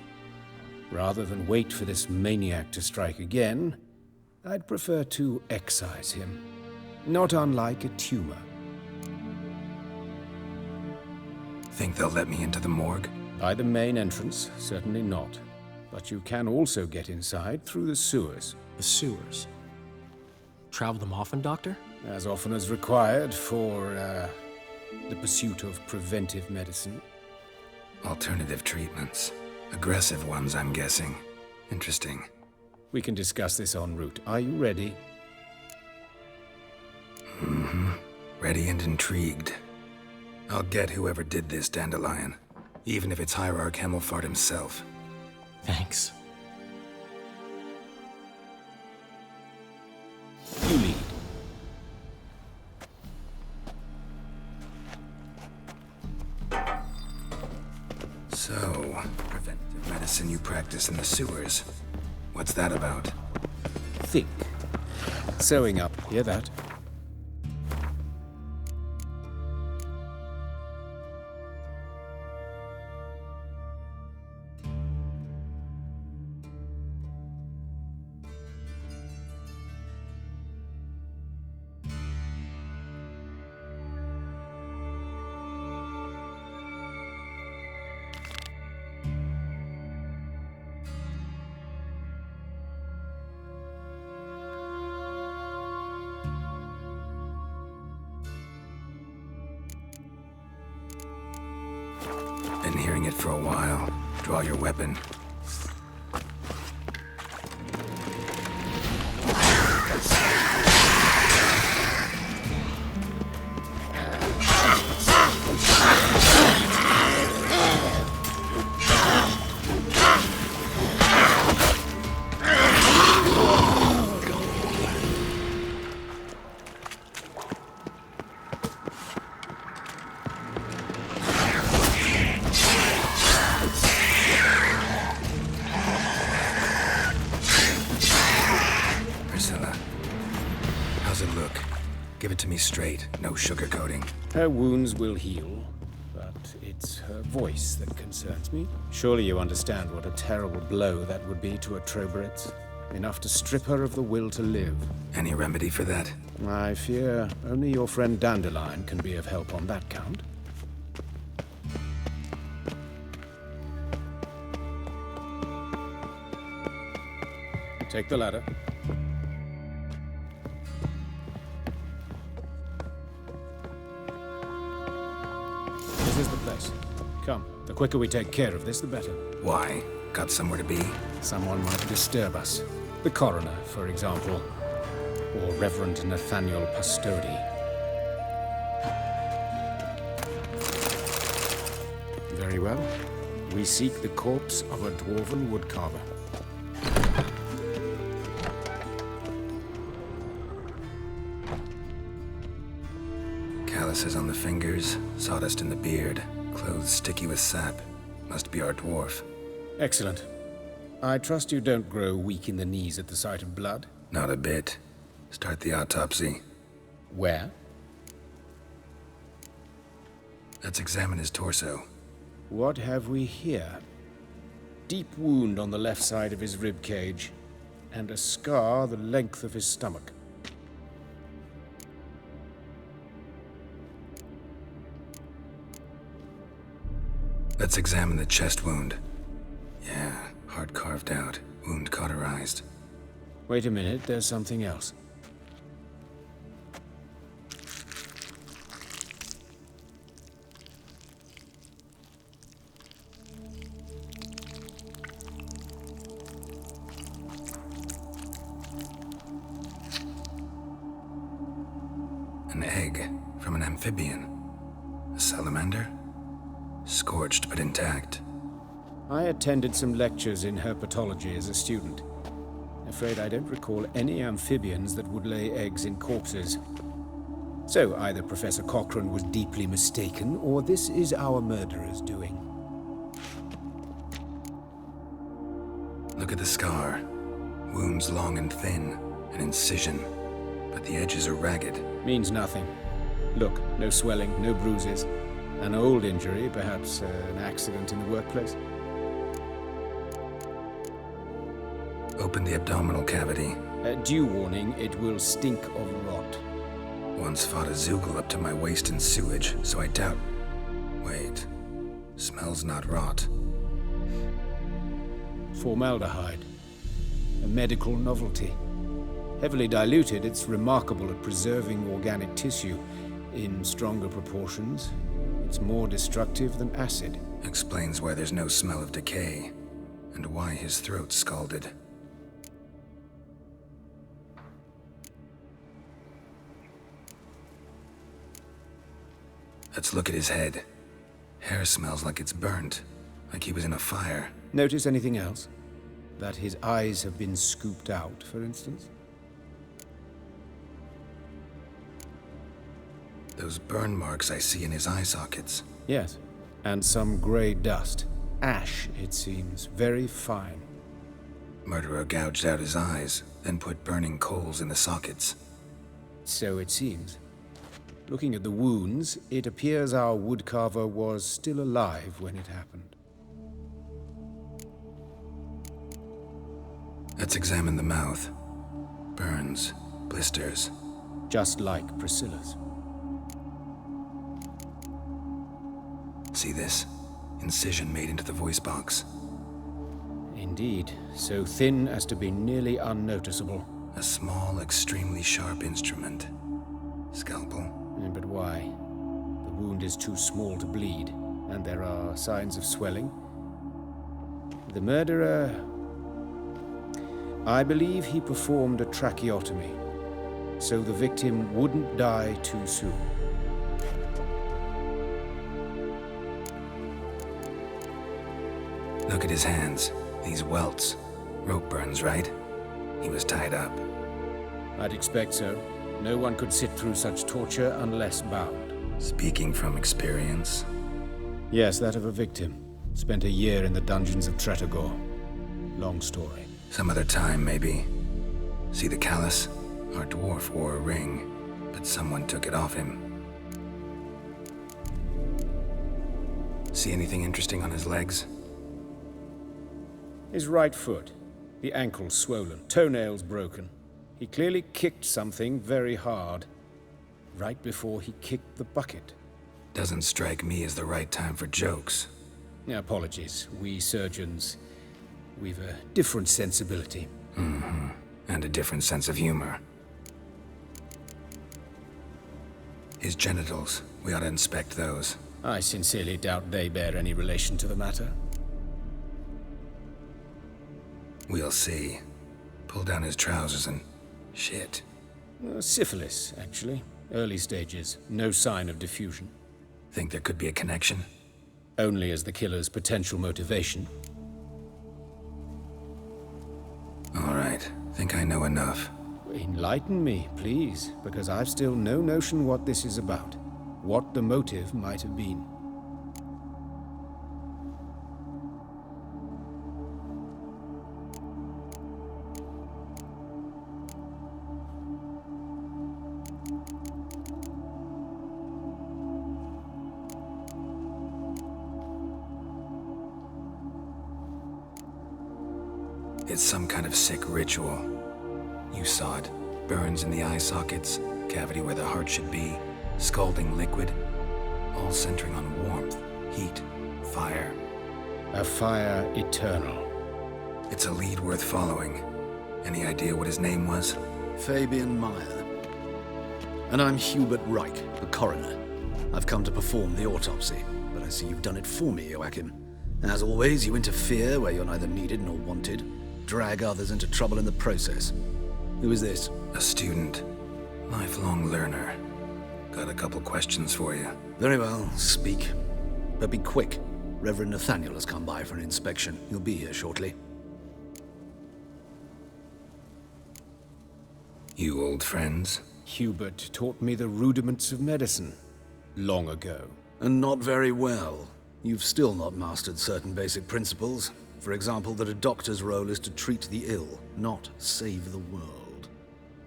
Rather than wait for this maniac to strike again, I'd prefer to excise him. Not unlike a tumor. Think they'll let me into the morgue? By the main entrance, certainly not. But you can also get inside through the sewers. The sewers? Travel them often, Doctor? As often as required for, the pursuit of preventive medicine. Alternative treatments. Aggressive ones, I'm guessing. Interesting. We can discuss this en route. Are you ready? Mm-hmm. Ready and intrigued. I'll get whoever did this, Dandelion. Even if it's Hierarch Hemelfart himself. Thanks. You lead. So, preventive medicine you practice in the sewers. What's that about? Think. Sewing up, hear that? for a while. Draw your weapon. Give it to me straight, no sugarcoating. Her wounds will heal, but it's her voice that concerns me. Surely you understand what a terrible blow that would be to a Trobritz. Enough to strip her of the will to live. Any remedy for that? I fear only your friend Dandelion can be of help on that count. Take the ladder. This is the place. Come, the quicker we take care of this, the better. Why? Got somewhere to be? Someone might disturb us. The coroner, for example. Or Reverend Nathaniel Pastodi. Very well. We seek the corpse of a dwarven woodcarver. Calluses on the fingers, sawdust in the beard, clothes sticky with sap. Must be our dwarf. Excellent. I trust you don't grow weak in the knees at the sight of blood? Not a bit. Start the autopsy. Where? Let's examine his torso. What have we here? Deep wound on the left side of his rib cage, and a scar the length of his stomach. Let's examine the chest wound. Yeah, heart carved out, wound cauterized. Wait a minute, there's something else. An egg from an amphibian. A salamander? Scorched but intact. I attended some lectures in herpetology as a student. Afraid I don't recall any amphibians that would lay eggs in corpses. So either Professor Cochrane was deeply mistaken, or this is our murderer's doing. Look at the scar. Wounds long and thin, an incision, but the edges are ragged. Means nothing. Look, no swelling, no bruises. An old injury, perhaps an accident in the workplace. Open the abdominal cavity. Due warning, it will stink of rot. Once fought a Zoogle up to my waist in sewage, so I doubt... Wait. Smells not rot. Formaldehyde. A medical novelty. Heavily diluted, it's remarkable at preserving organic tissue. In stronger proportions, it's more destructive than acid. Explains why there's no smell of decay, and why his throat's scalded. Let's look at his head. Hair smells like it's burnt, like he was in a fire. Notice anything else? That his eyes have been scooped out, for instance? Those burn marks I see in his eye sockets. Yes, and some grey dust. Ash, it seems, very fine. Murderer gouged out his eyes, then put burning coals in the sockets. So it seems. Looking at the wounds, it appears our woodcarver was still alive when it happened. Let's examine the mouth. Burns, blisters. Just like Priscilla's. See this? Incision made into the voice box. Indeed, so thin as to be nearly unnoticeable. A small, extremely sharp instrument. Scalpel. But why? The wound is too small to bleed, and there are signs of swelling. The murderer... I believe he performed a tracheotomy, so the victim wouldn't die too soon. Look at his hands. These welts. Rope burns, right? He was tied up. I'd expect so. No one could sit through such torture unless bound. Speaking from experience? Yes, that of a victim. Spent a year in the dungeons of Tretogor. Long story. Some other time, maybe. See the callus? Our dwarf wore a ring, but someone took it off him. See anything interesting on his legs? His right foot. The ankle swollen, toenails broken. He clearly kicked something very hard, right before he kicked the bucket. Doesn't strike me as the right time for jokes. Apologies. We surgeons, we've a different sensibility. Mm-hmm. And a different sense of humor. His genitals, we ought to inspect those. I sincerely doubt they bear any relation to the matter. We'll see. Pull down his trousers and... shit. Syphilis, actually. Early stages. No sign of diffusion. Think there could be a connection? Only as the killer's potential motivation. All right. Think I know enough. Enlighten me, please, because I've still no notion what this is about. What the motive might have been. It's some kind of sick ritual. You saw it. Burns in the eye sockets, cavity where the heart should be, scalding liquid, all centering on warmth, heat, fire. A fire eternal. It's a lead worth following. Any idea what his name was? Fabian Meyer. And I'm Hubert Reich, the coroner. I've come to perform the autopsy, but I see you've done it for me, Joachim. As always, you interfere where you're neither needed nor wanted. Drag others into trouble in the process. Who is this? A student. Lifelong learner. Got a couple questions for you. Very well, speak. But be quick. Reverend Nathaniel has come by for an inspection. He'll be here shortly. You old friends? Hubert taught me the rudiments of medicine. Long ago. And not very well. You've still not mastered certain basic principles. For example, that a doctor's role is to treat the ill, not save the world.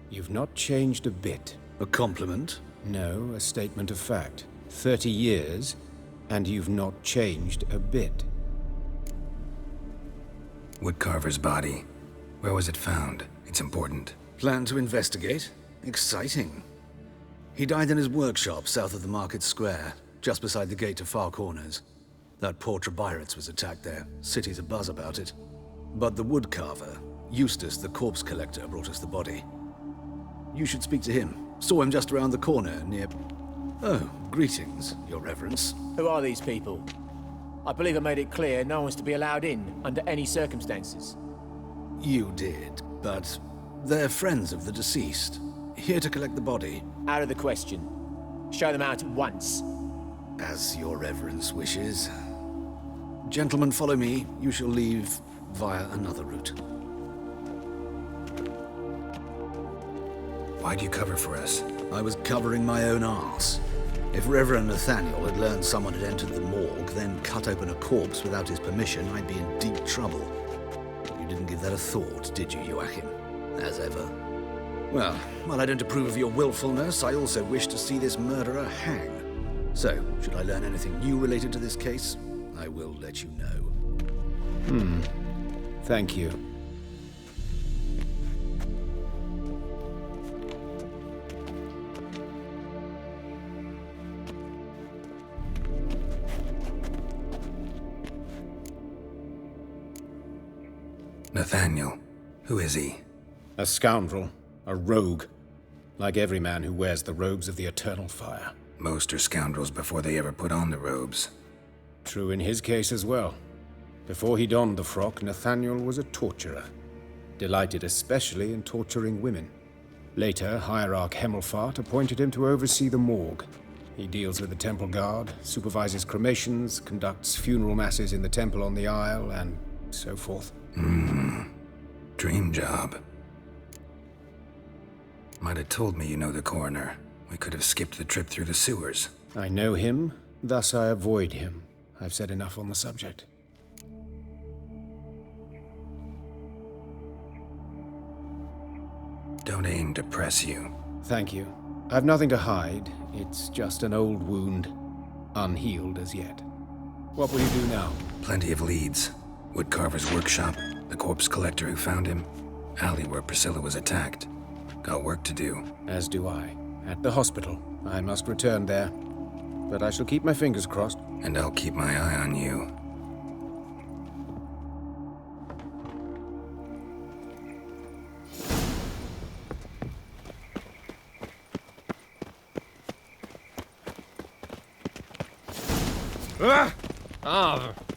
You've not changed a bit. A compliment? No, a statement of fact. 30 years, and you've not changed a bit. Woodcarver's body. Where was it found? It's important. Plan to investigate? Exciting. He died in his workshop south of the market square, just beside the gate to Far Corners. That poor Trebirates was attacked there. City's abuzz about it. But the woodcarver, Eustace the corpse collector, brought us the body. You should speak to him. Saw him just around the corner near... Oh, greetings, Your Reverence. Who are these people? I believe I made it clear no one's to be allowed in, under any circumstances. You did, but they're friends of the deceased. Here to collect the body. Out of the question. Show them out at once. As Your Reverence wishes. Gentlemen, follow me. You shall leave via another route. Why'd you cover for us? I was covering my own arse. If Reverend Nathaniel had learned someone had entered the morgue, then cut open a corpse without his permission, I'd be in deep trouble. You didn't give that a thought, did you, Joachim? As ever. Well, while I don't approve of your willfulness, I also wish to see this murderer hang. So, should I learn anything new related to this case, I will let you know. Thank you. Nathaniel. Who is he? A scoundrel. A rogue. Like every man who wears the robes of the Eternal Fire. Most are scoundrels before they ever put on the robes. True in his case as well. Before he donned the frock, Nathaniel was a torturer, delighted especially in torturing women. Later, Hierarch Hemelfart appointed him to oversee the morgue. He deals with the temple guard, supervises cremations, conducts funeral masses in the temple on the Isle, and so forth. Dream job. Might have told me you know the coroner. We could have skipped the trip through the sewers. I know him, thus I avoid him. I've said enough on the subject. Don't aim to press you. Thank you. I've nothing to hide. It's just an old wound, unhealed as yet. What will you do now? Plenty of leads. Woodcarver's workshop, the corpse collector who found him, alley where Priscilla was attacked. Got work to do. As do I. At the hospital. I must return there. But I shall keep my fingers crossed. And I'll keep my eye on you.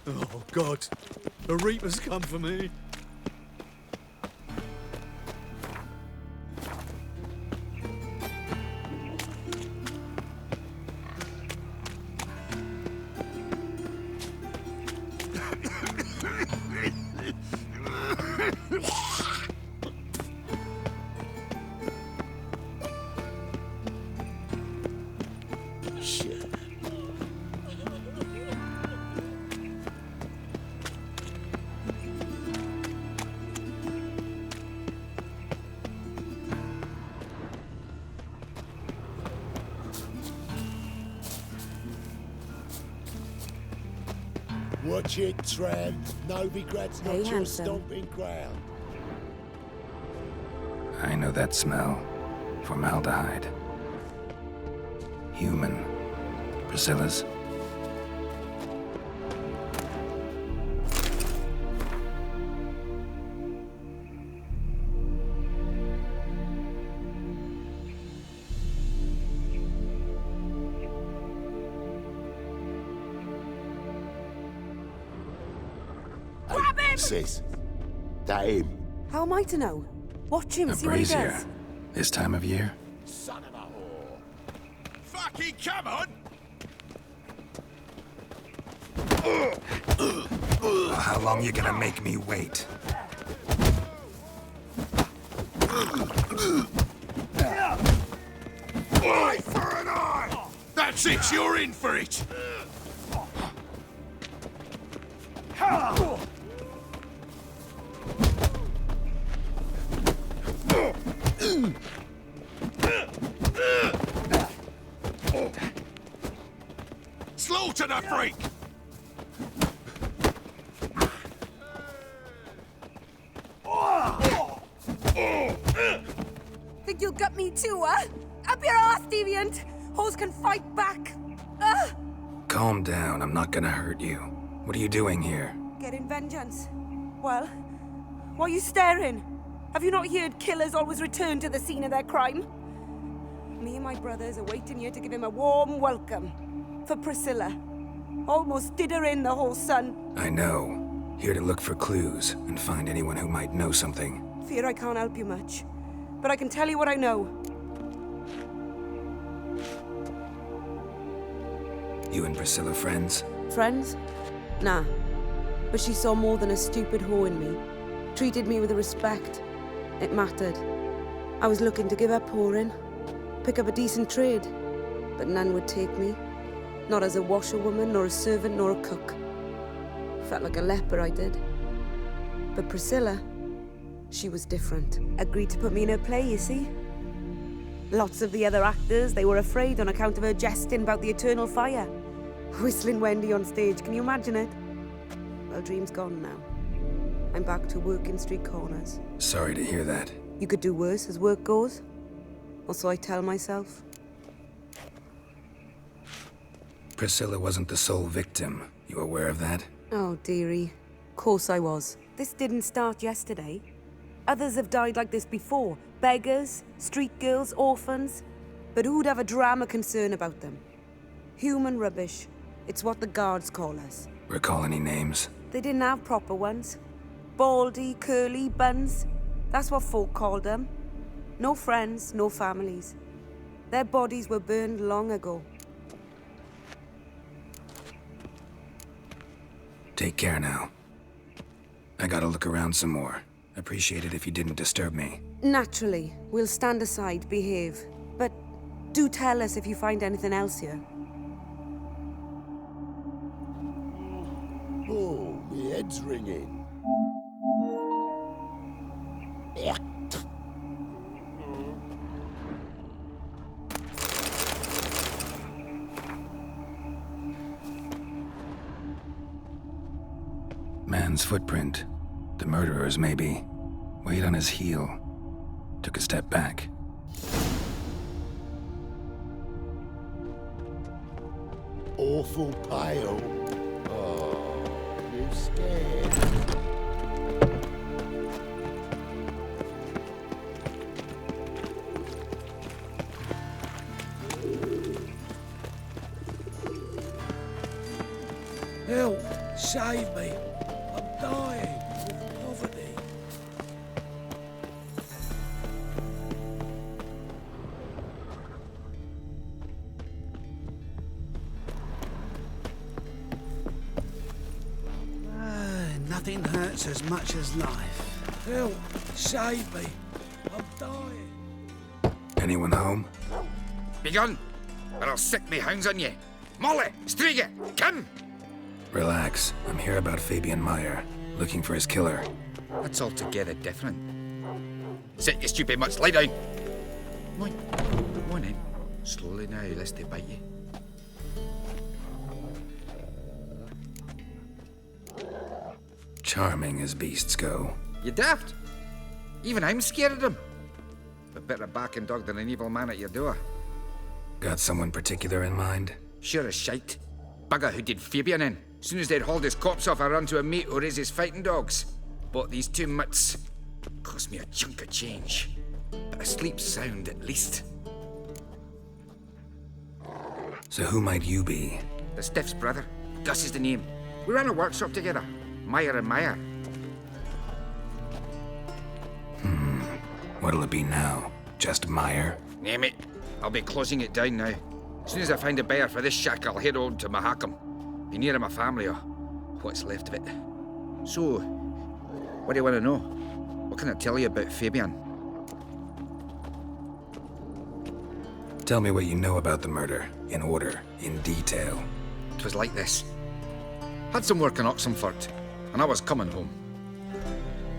Oh, God. The Reaper's come for me. Watch it, tramp. Novigrad's not your stomping ground. I know that smell. Formaldehyde. Human. Priscilla's. Sis, that him? How am I to know? Watch him, A see what he brazier. does. This time of year? Son of a whore. Fucking come on! How long you gonna make me wait? Eye for an eye! That's it, you're in for it! Slaughter the freak! Think you'll gut me too, huh? Up your ass, deviant! Hoes can fight back! Calm down, I'm not gonna hurt you. What are you doing here? Getting vengeance. Well, why are you staring? Have you not heard killers always return to the scene of their crime? Me and my brothers are waiting here to give him a warm welcome. For Priscilla. Almost did her in, the whole son. I know. Here to look for clues and find anyone who might know something. Fear I can't help you much. But I can tell you what I know. You and Priscilla friends? Friends? Nah. But she saw more than a stupid whore in me. Treated me with respect. It mattered. I was looking to give up whoring. Pick up a decent trade. But none would take me. Not as a washerwoman, nor a servant, nor a cook. Felt like a leper, I did. But Priscilla, she was different. Agreed to put me in her play, you see? Lots of the other actors, they were afraid on account of her jesting about the eternal fire. Whistling Wendy on stage, can you imagine it? Well, dream's gone now. I'm back to working street corners. Sorry to hear that. You could do worse as work goes. Or so I tell myself. Priscilla wasn't the sole victim. You aware of that? Oh, dearie. Course I was. This didn't start yesterday. Others have died like this before. Beggars, street girls, orphans. But who'd have a drama concern about them? Human rubbish. It's what the guards call us. Recall any names? They didn't have proper ones. Baldy, curly, buns. That's what folk called them. No friends, no families. Their bodies were burned long ago. Take care now. I gotta look around some more. Appreciate it if you didn't disturb me. Naturally, we'll stand aside, behave. But do tell us if you find anything else here. Oh, my head's ringing. Man's footprint. The murderer's, maybe. Weight on his heel. Took a step back. Awful pale. Oh, you scared. Help! Save me! I'm dying with poverty. Nothing hurts as much as life. Help! Save me! I'm dying. Anyone home? Begone, or I'll sick me hounds on you. Molly, Striga, come! Relax. I'm here about Fabian Meyer, looking for his killer. That's altogether different. Sit, you stupid mutts, lie down. Come on in. Slowly now, lest they bite you. Charming as beasts go. You daft? Even I'm scared of them. A better barking dog than an evil man at your door. Got someone particular in mind? Sure as shite. Bugger who did Fabian in. Soon as they'd hauled his corpse off, I run to a mate who raises fighting dogs. Bought these 2 mutts. Cost me a chunk of change. But I sleep sound at least. So who might you be? The Stiff's brother. Gus is the name. We ran a workshop together. Meyer and Meyer. What'll it be now? Just Meyer? Name it. I'll be closing it down now. As soon as I find a buyer for this shack, I'll head on to Mahakam. Be near my family or what's left of it. So, what do you want to know? What can I tell you about Fabian? Tell me what you know about the murder, in order, in detail. 'Twas like this. Had some work in Oxenford, and I was coming home.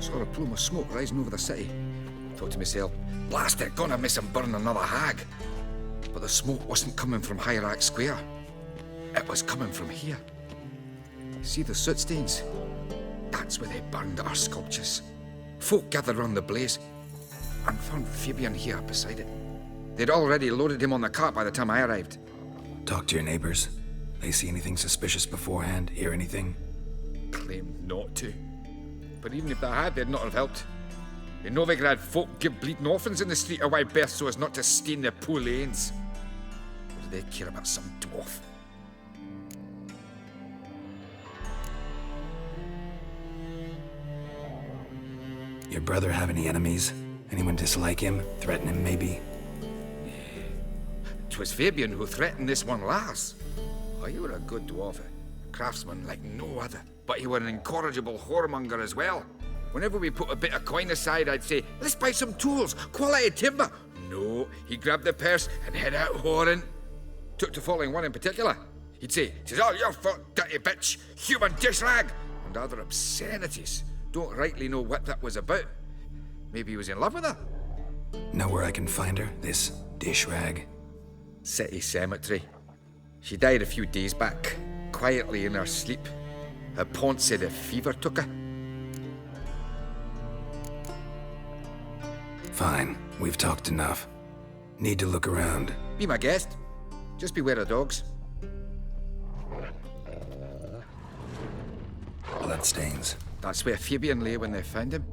Saw a plume of smoke rising over the city. Thought to myself, blast it, gonna miss him burn another hag. But the smoke wasn't coming from Hierarch Square. It was coming from here. See the soot stains? That's where they burned our sculptures. Folk gathered round the blaze and found Fabian here beside it. They'd already loaded him on the cart by the time I arrived. Talk to your neighbors. They see anything suspicious beforehand? Hear anything? Claimed not to. But even if they had, they'd not have helped. In Novigrad, folk give bleeding orphans in the street a wide berth so as not to stain their poor lanes. What do they care about some dwarf? Your brother have any enemies? Anyone dislike him? Threaten him, maybe? 'Twas Fabian who threatened this one last. Oh, you were a good dwarf, a craftsman like no other. But you were an incorrigible whoremonger as well. Whenever we put a bit of coin aside, I'd say, let's buy some tools, quality timber. No, he grabbed the purse and head out whoring. Took to following one in particular. He'd say, "'Tis all your fault, dirty bitch, human dish rag," and other obscenities. Don't rightly know what that was about. Maybe he was in love with her? Know where I can find her, this dish rag? City cemetery. She died a few days back, quietly in her sleep. Her pont said a fever took her. Fine, we've talked enough. Need to look around. Be my guest. Just beware of dogs. Bloodstains. That's where Fabian lay when they found him.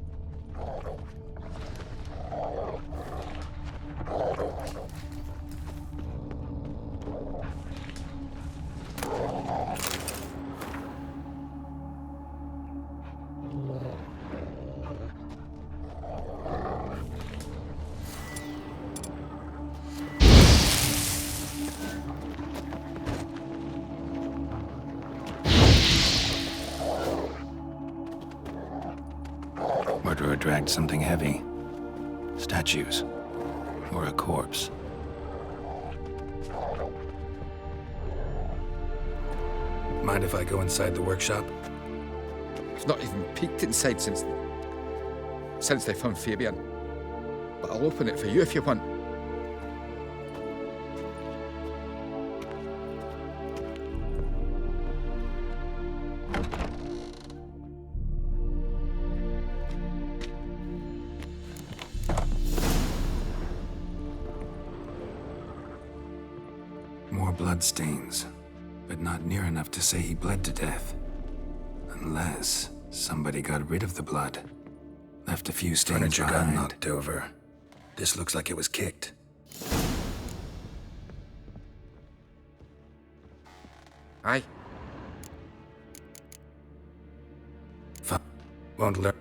dragged something heavy. Statues. Or a corpse. Mind if I go inside the workshop? I've not even peeked inside since they found Fabian. But I'll open it for you if you want. More bloodstains, but not near enough to say he bled to death. Unless somebody got rid of the blood. Left a few stains Furniture behind. got knocked over. This looks like it was kicked. Aye. Won't learn.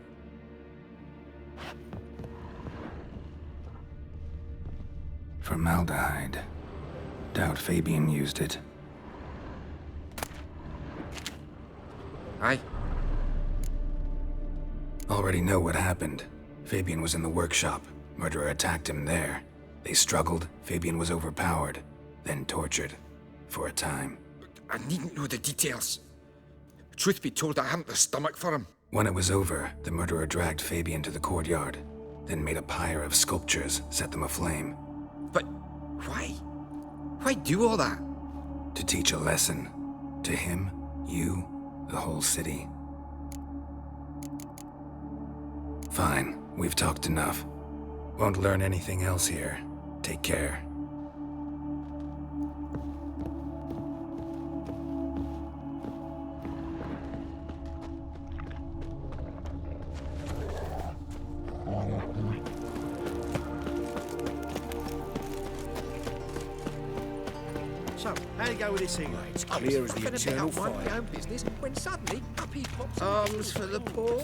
Formaldehyde. Doubt Fabian used it. Aye. Already know what happened. Fabian was in the workshop. Murderer attacked him there. They struggled. Fabian was overpowered, then tortured. For a time. I needn't know the details. Truth be told, I hadn't the stomach for him. When it was over, the murderer dragged Fabian to the courtyard, then made a pyre of sculptures, set them aflame. But why? Why do all that? To teach a lesson. To him, you, the whole city. Fine, we've talked enough. Won't learn anything else here. Take care. So, how do you go with this thing? It's clear as the eternal Mind my fire. own business when suddenly up he pops. Arms for the poor.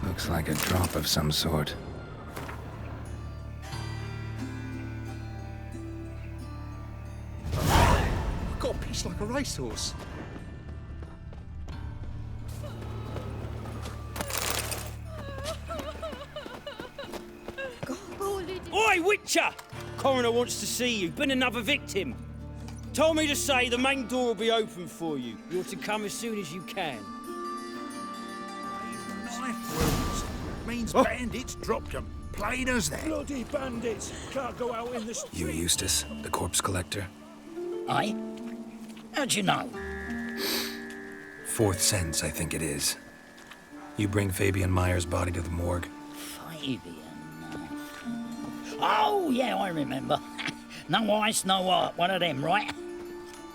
Looks like a drop of some sort. I've got a piece like a racehorse. Oi, Witcher! Coroner wants to see you. Been another victim. Told me to say the main door will be open for you. You're to come as soon as you can. Knife wounds. Means bandits dropped them. Plain as that. Bloody bandits! Can't go out in the street. You Eustace, the corpse collector? Aye? How'd you know? Fourth sense, I think it is. You bring Fabian Meyer's body to the morgue? Fabian. Oh, yeah, I remember. No eyes, no heart. One of them, right?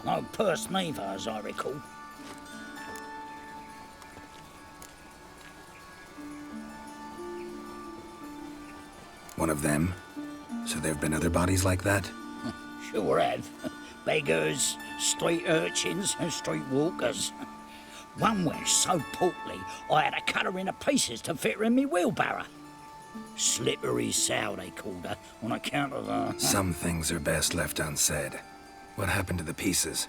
No purse neither, as I recall. One of them? So there have been other bodies like that? Sure have. Beggars, street urchins, and street walkers. One wench so portly, I had to cut her into pieces to fit her in me wheelbarrow. Slippery sow, they called her, on account of her. Some things are best left unsaid. What happened to the pieces?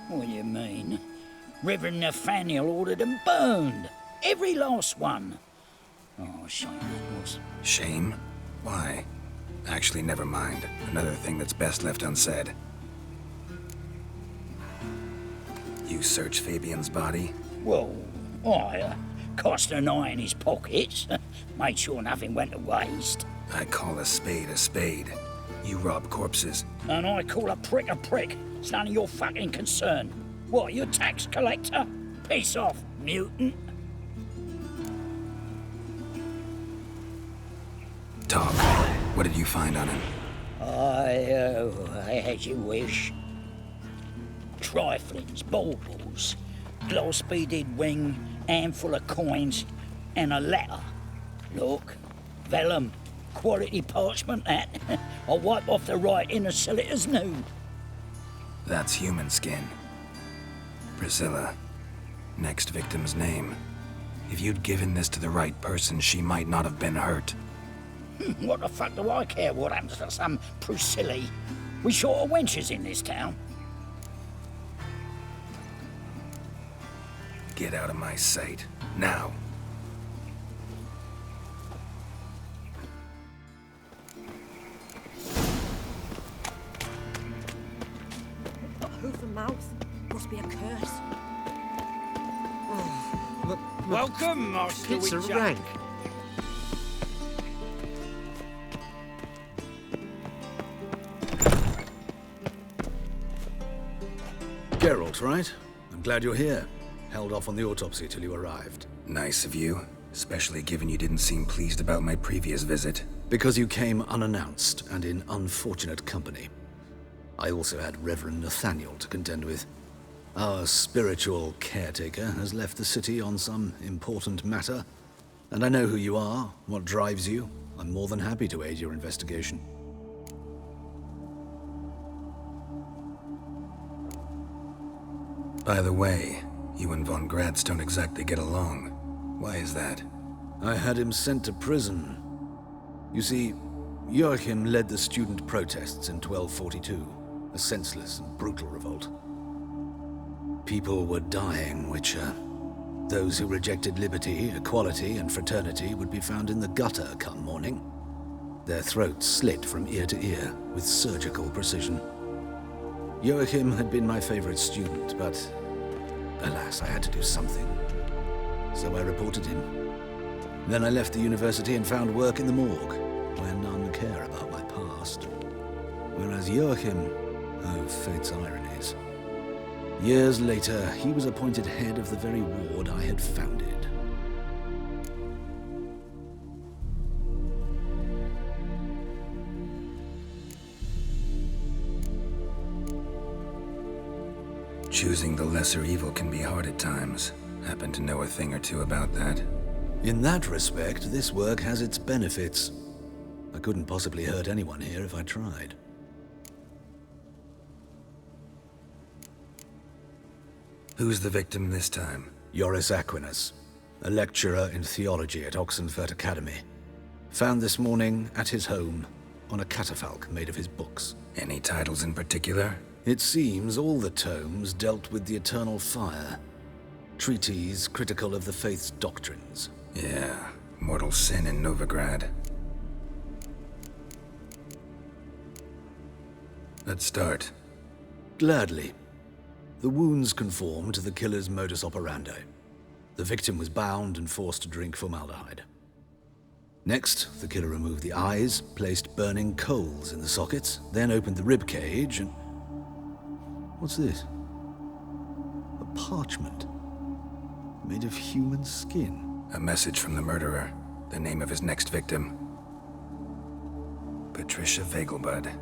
What do you mean? Reverend Nathaniel ordered them burned. Every last one. Oh, shame that was. Shame? Why? Actually, never mind. Another thing that's best left unsaid. You search Fabian's body? Well, I cast an eye in his pockets. Made sure nothing went to waste. I call a spade a spade. You rob corpses. And I call a prick a prick. It's none of your fucking concern. What, you tax collector? Piss off, mutant. Talk. What did you find on him? As you wish. Triflings, baubles, gloss-beaded ring, handful of coins, and a letter. Look, vellum, quality parchment, that. I'll wipe off the writing and sell it as new. That's human skin. Priscilla. Next victim's name. If you'd given this to the right person, she might not have been hurt. What the fuck do I care what happens to some Priscilla? We short of wenches in this town. Get out of my sight. Now. Hoof and mouth. Must be a curse. Welcome, Master It's a Witcher. rank. Geralt, right? I'm glad you're here. Held off on the autopsy till you arrived. Nice of you, especially given you didn't seem pleased about my previous visit. Because you came unannounced and in unfortunate company. I also had Reverend Nathaniel to contend with. Our spiritual caretaker has left the city on some important matter, and I know who you are, what drives you. I'm more than happy to aid your investigation. By the way, you and Von Gratz don't exactly get along. Why is that? I had him sent to prison. You see, Joachim led the student protests in 1242, a senseless and brutal revolt. People were dying, Witcher. Those who rejected liberty, equality, and fraternity would be found in the gutter come morning. Their throats slit from ear to ear with surgical precision. Joachim had been my favorite student, but alas, I had to do something. So I reported him. Then I left the university and found work in the morgue, where none care about my past. Whereas Joachim, oh, fate's ironies. Years later, he was appointed head of the very ward I had founded. Choosing the lesser evil can be hard at times. Happen to know a thing or two about that. In that respect, this work has its benefits. I couldn't possibly hurt anyone here if I tried. Who's the victim this time? Joris Aquinas, a lecturer in theology at Oxenfurt Academy. Found this morning at his home on a catafalque made of his books. Any titles in particular? It seems all the tomes dealt with the eternal fire. Treatises critical of the faith's doctrines. Yeah, mortal sin in Novigrad. Let's start. Gladly. The wounds conform to the killer's modus operandi. The victim was bound and forced to drink formaldehyde. Next, the killer removed the eyes, placed burning coals in the sockets, then opened the rib cage and... What's this? A parchment. Made of human skin. A message from the murderer. The name of his next victim. Patricia Vegelbud.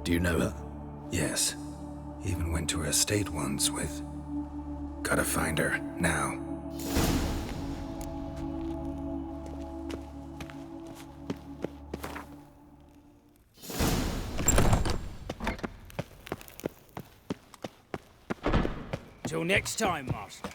Do you know her? Yes. Even went to her estate once with... Gotta find her, now. Till next time, Master.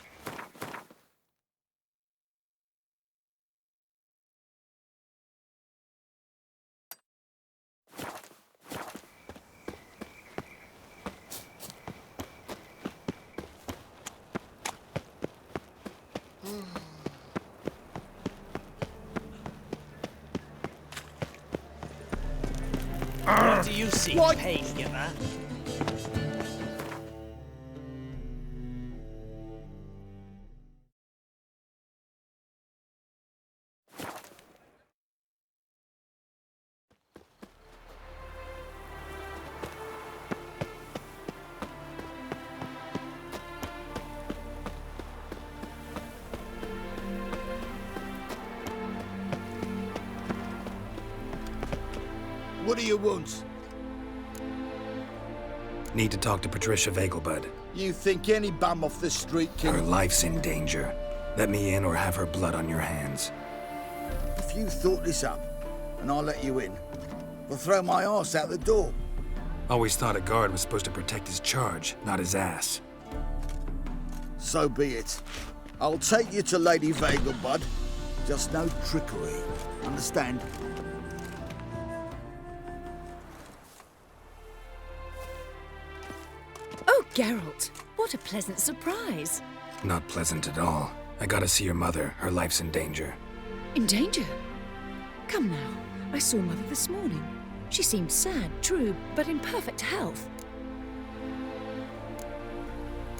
What do you see, pain giver? What do you want? Need to talk to Patricia Vegelbud. You think any bum off the street can... Her life's in danger. Let me in or have her blood on your hands. If you thought this up, and I'll let you in, we'll throw my arse out the door. Always thought a guard was supposed to protect his charge, not his ass. So be it. I'll take you to Lady Vagel, bud. Just no trickery. Understand? Oh, Geralt, what a pleasant surprise. Not pleasant at all. I gotta see your mother. Her life's in danger. In danger? Come now, I saw Mother this morning. She seemed sad, true, but in perfect health.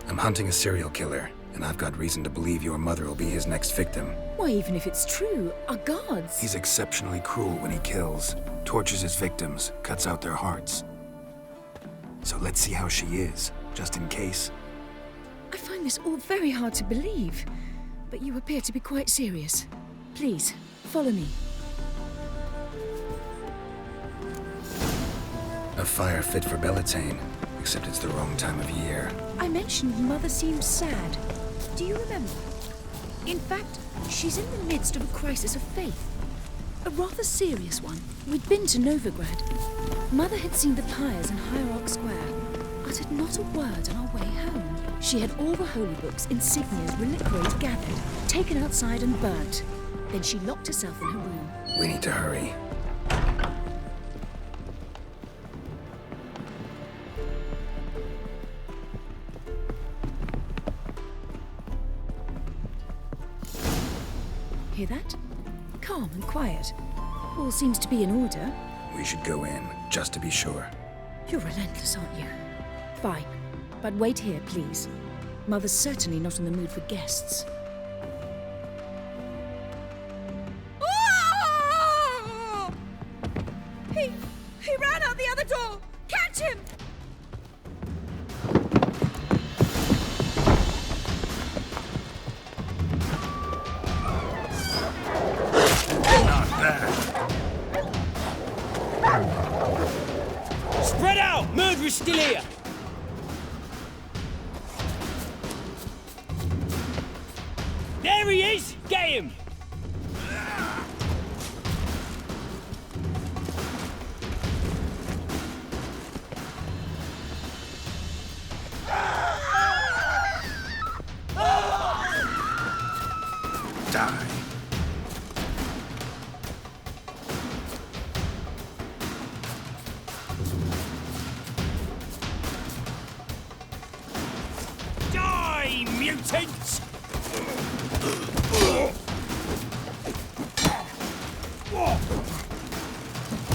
I'm hunting a serial killer, and I've got reason to believe your mother will be his next victim. Why, even if it's true, our gods... He's exceptionally cruel when he kills, tortures his victims, cuts out their hearts. So let's see how she is, just in case. I find this all very hard to believe, but you appear to be quite serious. Please, follow me. A fire fit for Bellatane, except it's the wrong time of year. I mentioned Mother seemed sad. Do you remember? In fact, she's in the midst of a crisis of faith. A rather serious one. We'd been to Novigrad. Mother had seen the pyres in Hierarch Square, uttered not a word on our way home. She had all the holy books, insignias, reliquaries gathered, taken outside and burnt. Then she locked herself in her room. We need to hurry. Hear that? Calm and quiet. All seems to be in order. We should go in, just to be sure. You're relentless, aren't you? Fine. But wait here, please. Mother's certainly not in the mood for guests. Oh! He ran out the other door! Catch him! Spread out! Murderer's still here! There he is! Get him! Die. Die, mutants!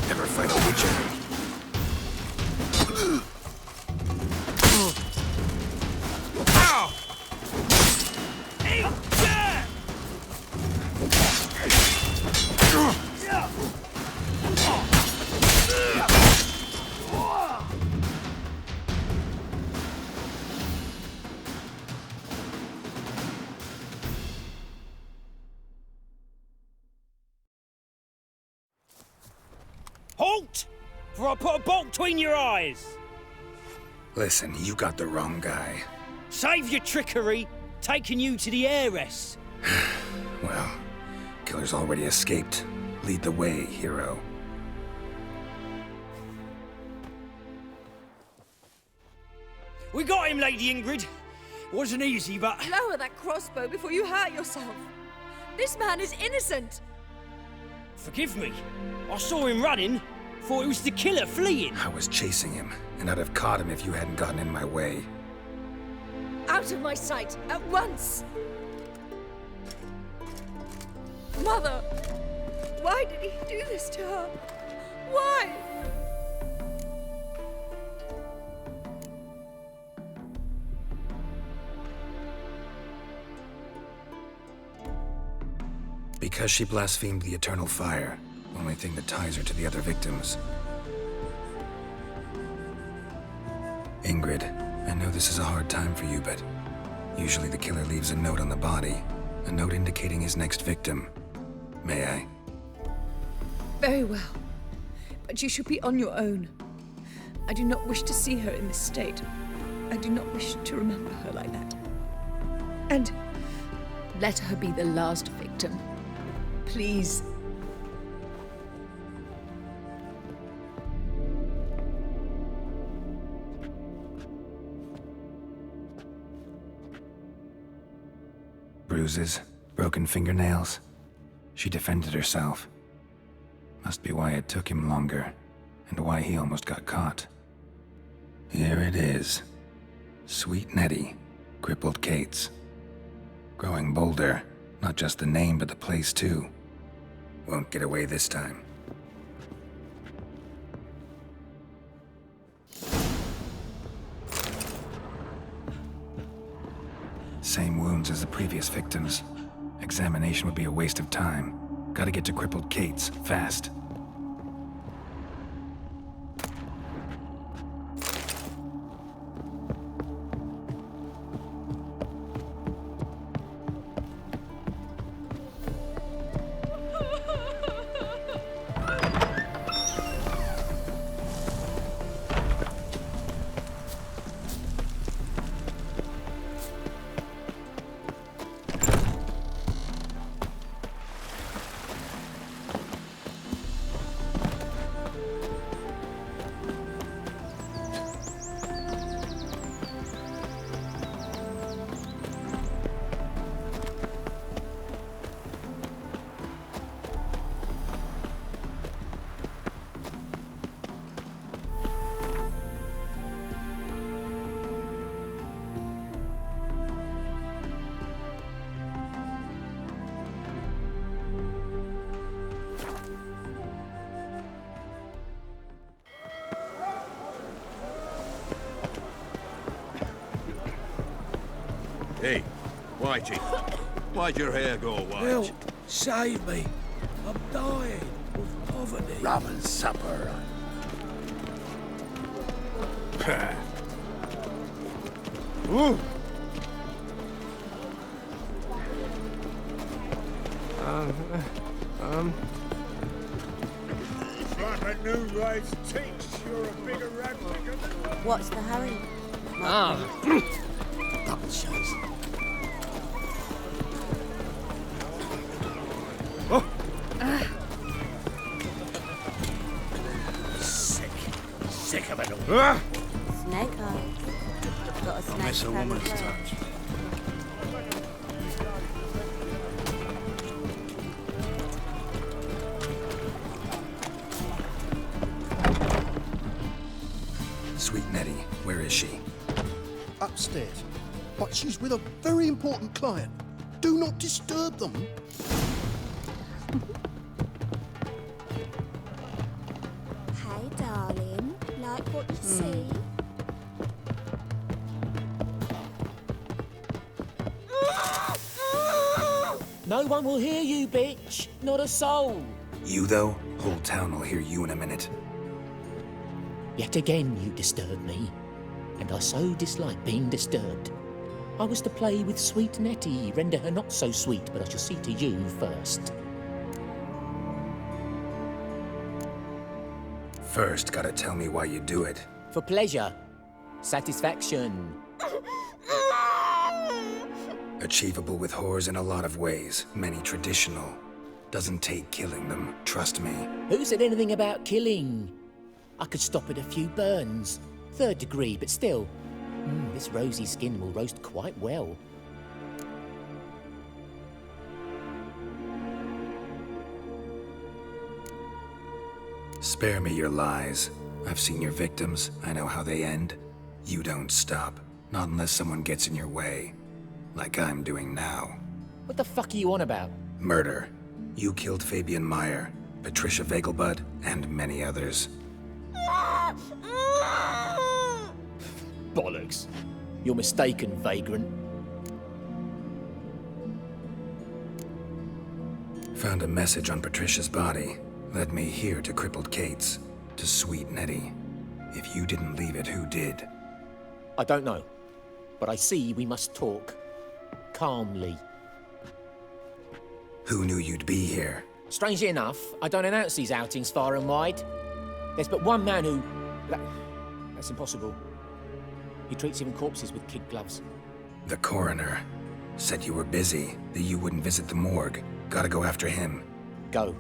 Never fight a Witcher. Ow! Eat that! Halt! For I put a bolt between your eyes! Listen, you got the wrong guy. Save your trickery, taking you to the heiress. Well, killer's already escaped. Lead the way, hero. We got him, Lady Ingrid. Wasn't easy, but... Lower that crossbow before you hurt yourself. This man is innocent. Forgive me. I saw him running. Thought it was the killer fleeing. I was chasing him, and I'd have caught him if you hadn't gotten in my way. Out of my sight, at once! Mother! Why did he do this to her? Why? Because she blasphemed the eternal fire, only thing that ties her to the other victims. Ingrid, I know this is a hard time for you, but usually the killer leaves a note on the body, a note indicating his next victim. May I? Very well. But you should be on your own. I do not wish to see her in this state. I do not wish to remember her like that. And let her be the last victim. Please. bruises, broken fingernails. She defended herself. Must be why it took him longer, and why he almost got caught. Here it is. Sweet Nettie, Crippled Kate's. Growing bolder, not just the name but the place too. Won't get away this time. Same wounds as the previous victims. Examination would be a waste of time. Gotta get to Crippled Kate's, fast. Hey, Whitey, why'd your hair go white? Help! Save me! I'm dying of poverty. Rum and supper. Ooh. It's like a new race teach. You're a bigger rat picker than What's the hurry? Double shows. Sick of it all. Snake eyes. Got a snake Miss a woman's touch. Sweet Nettie, where is she? Upstairs. But she's with a very important client. Do not disturb them. Hey, darling. Like what you see? No one will hear you, bitch. Not a soul. You, though? Whole town will hear you in a minute. Yet again you disturb me, and I so dislike being disturbed. I was to play with sweet Nettie, render her not so sweet, but I shall see to you first. First, gotta tell me why you do it. For pleasure. Satisfaction. Achievable with whores in a lot of ways, many traditional. Doesn't take killing them, trust me. Who said anything about killing? I could stop at a few burns. 3rd degree, but still. This rosy skin will roast quite well. Spare me your lies. I've seen your victims. I know how they end. You don't stop. Not unless someone gets in your way. Like I'm doing now. What the fuck are you on about? Murder. You killed Fabian Meyer, Patricia Vegelbud, and many others. Bollocks. You're mistaken, vagrant. Found a message on Patricia's body. Led me here to Crippled Kate's, to Sweet Nettie. If you didn't leave it, who did? I don't know, but I see we must talk. Calmly. Who knew you'd be here? Strangely enough, I don't announce these outings far and wide. There's but one man who... That's impossible. He treats even corpses with kid gloves. The coroner. Said you were busy, that you wouldn't visit the morgue. Gotta go after him. Go.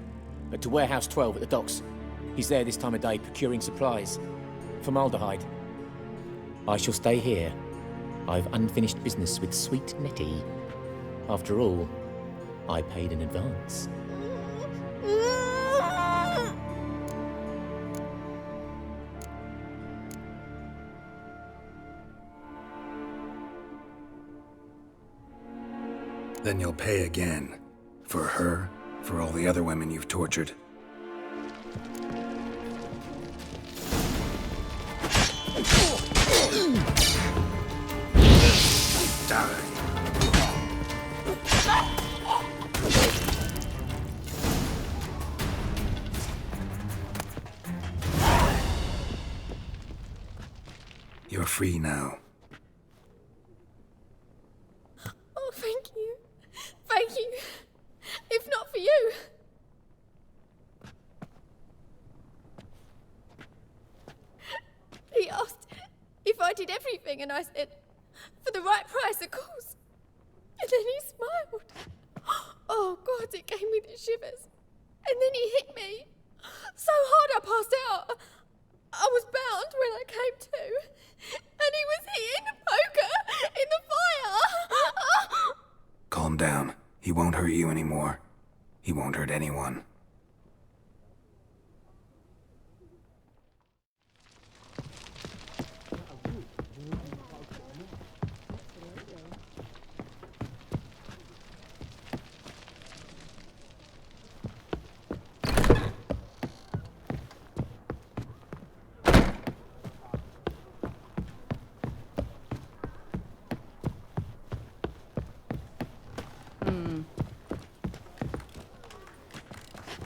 But to Warehouse 12 at the docks. He's there this time of day procuring supplies. Formaldehyde. I shall stay here. I've unfinished business with sweet Nettie. After all, I paid in advance. Then you'll pay again. For her, for all the other women you've tortured. Die. You're free now. Oh, thank you. Thank you. If not for you. He asked if I did everything, and I said, for the right price, of course. And then he smiled. Oh, God, it gave me the shivers. And then he hit me. So hard I passed out. I was bound when I came to. And he was hitting the poker in the fire. Calm down. He won't hurt you anymore. He won't hurt anyone.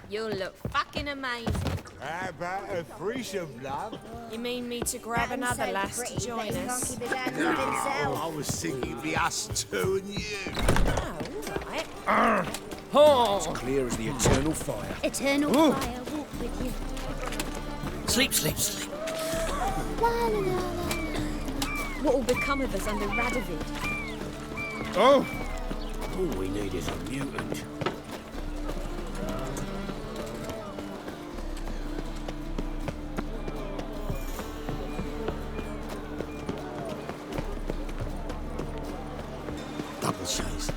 You'll look fucking amazing. How about a threesome, love? You mean me to grab another lass to join us? I was thinking it'd be us two and you. Oh, It's clear as the eternal fire. Eternal fire walk with you. Sleep, sleep, sleep. La, la, la, la, la. What will become of us under Radovid? Oh! All we need is a mutant. Double chase.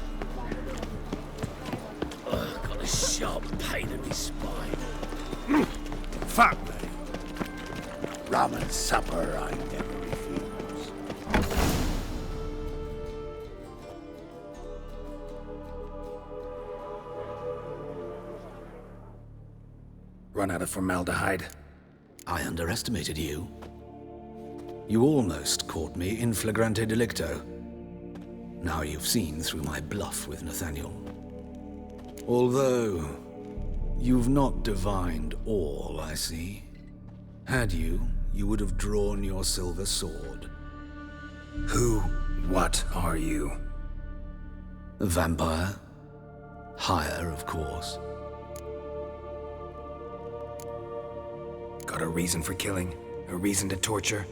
Got a sharp pain in my spine. Fuck me. Rum and supper I never refuse. Run out of formaldehyde. I underestimated you. You almost caught me in flagrante delicto. Now you've seen through my bluff with Nathaniel. Although, you've not divined all, I see. Had you, you would have drawn your silver sword. What are you? A vampire. Higher, of course. Got a reason for killing? A reason to torture?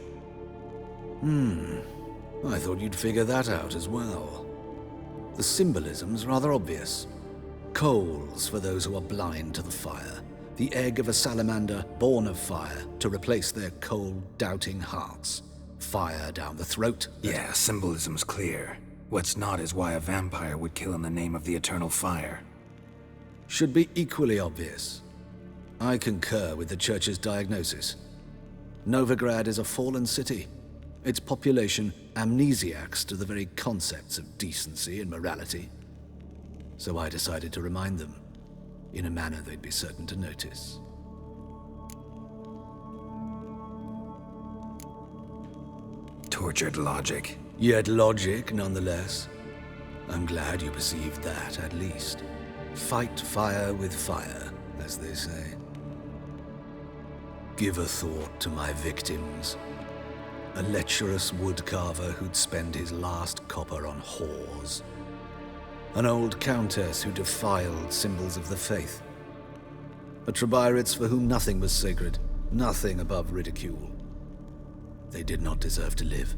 I thought you'd figure that out as well. The symbolism's rather obvious. Coals for those who are blind to the fire. The egg of a salamander born of fire to replace their cold, doubting hearts. Fire down the throat. Yeah, symbolism's clear. What's not is why a vampire would kill in the name of the eternal fire. Should be equally obvious. I concur with the Church's diagnosis. Novigrad is a fallen city. Its population amnesiacs to the very concepts of decency and morality. So I decided to remind them, in a manner they'd be certain to notice. Tortured logic. Yet logic, nonetheless. I'm glad you perceived that, at least. Fight fire with fire, as they say. Give a thought to my victims. A lecherous woodcarver who'd spend his last copper on whores. An old countess who defiled symbols of the faith. A Trebirites for whom nothing was sacred, nothing above ridicule. They did not deserve to live.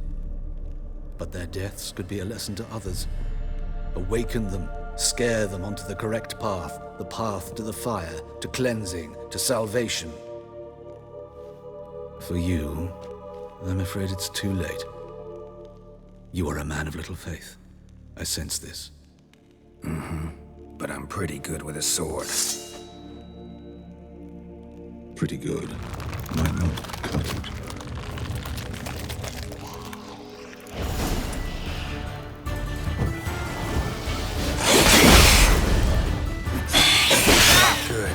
But their deaths could be a lesson to others. Awaken them, scare them onto the correct path, the path to the fire, to cleansing, to salvation. For you, I'm afraid it's too late. You are a man of little faith. I sense this. But I'm pretty good with a sword. Pretty good. Might not cut it. Good.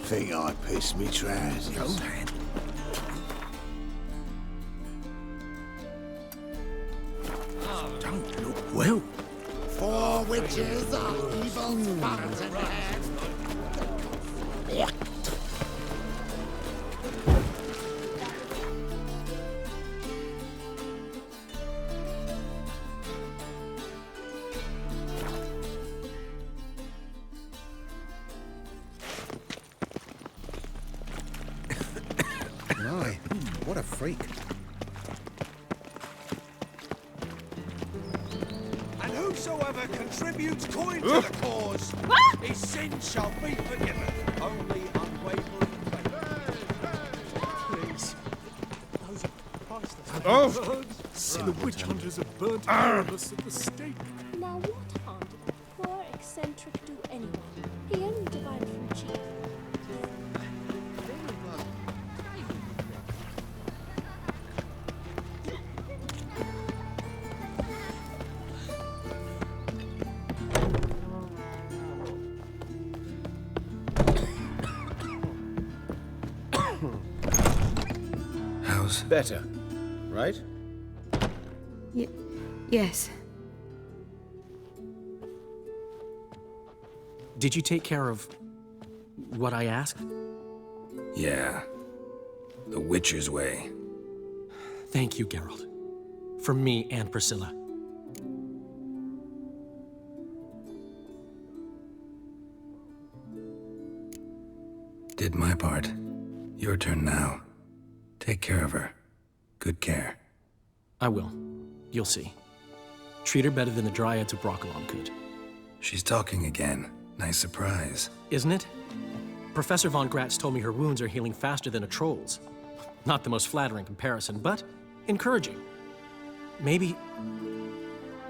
Think I pissed me trousers. Don't look well. 4 witches are evil spirits in hand. My, what a freak. And whosoever contributes coin to the cause, his sins shall be forgiven. Only unwavering faith. Please. Those are priceless. Oh. See, the witch hunters have burnt all of us at the stake. Now what harm did the poor eccentric do anyway? He only divided from cheap. How's better, right? Yes. Did you take care of what I asked? Yeah. The Witcher's way. Thank you, Geralt. From me and Priscilla. Did my part. Your turn now. Take care of her. Good care. I will. You'll see. Treat her better than the Dryads of Brokilon could. She's talking again. Nice surprise. Isn't it? Professor Von Gratz told me her wounds are healing faster than a troll's. Not the most flattering comparison, but encouraging. Maybe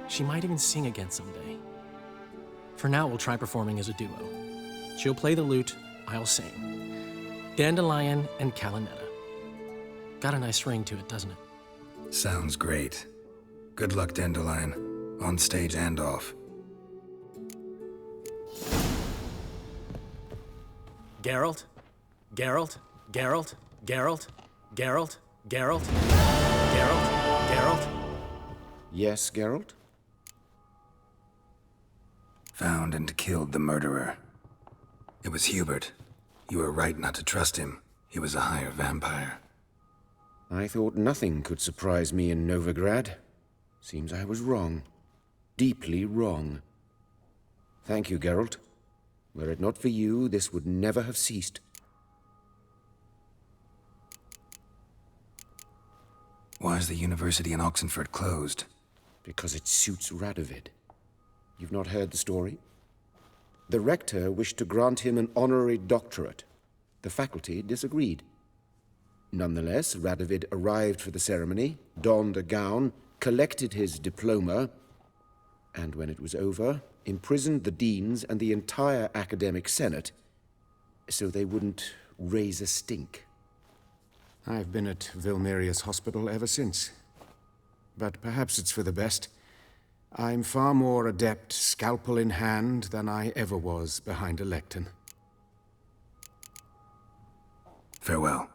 she might even sing again someday. For now, we'll try performing as a duo. She'll play the lute, I'll sing. Dandelion and Calinetta. Got a nice ring to it, doesn't it? Sounds great. Good luck, Dandelion. On stage and off. Geralt? Geralt? Geralt? Geralt? Geralt? Geralt? Geralt? Geralt? Yes, Geralt? Found and killed the murderer. It was Hubert. You were right not to trust him. He was a higher vampire. I thought nothing could surprise me in Novigrad. Seems I was wrong. Deeply wrong. Thank you, Geralt. Were it not for you, this would never have ceased. Why is the university in Oxenford closed? Because it suits Radovid. You've not heard the story? The rector wished to grant him an honorary doctorate. The faculty disagreed. Nonetheless, Radovid arrived for the ceremony, donned a gown, collected his diploma, and when it was over, imprisoned the deans and the entire academic senate so they wouldn't raise a stink. I've been at Vilmerius Hospital ever since. But perhaps it's for the best. I'm far more adept, scalpel in hand, than I ever was behind a lectern. Farewell.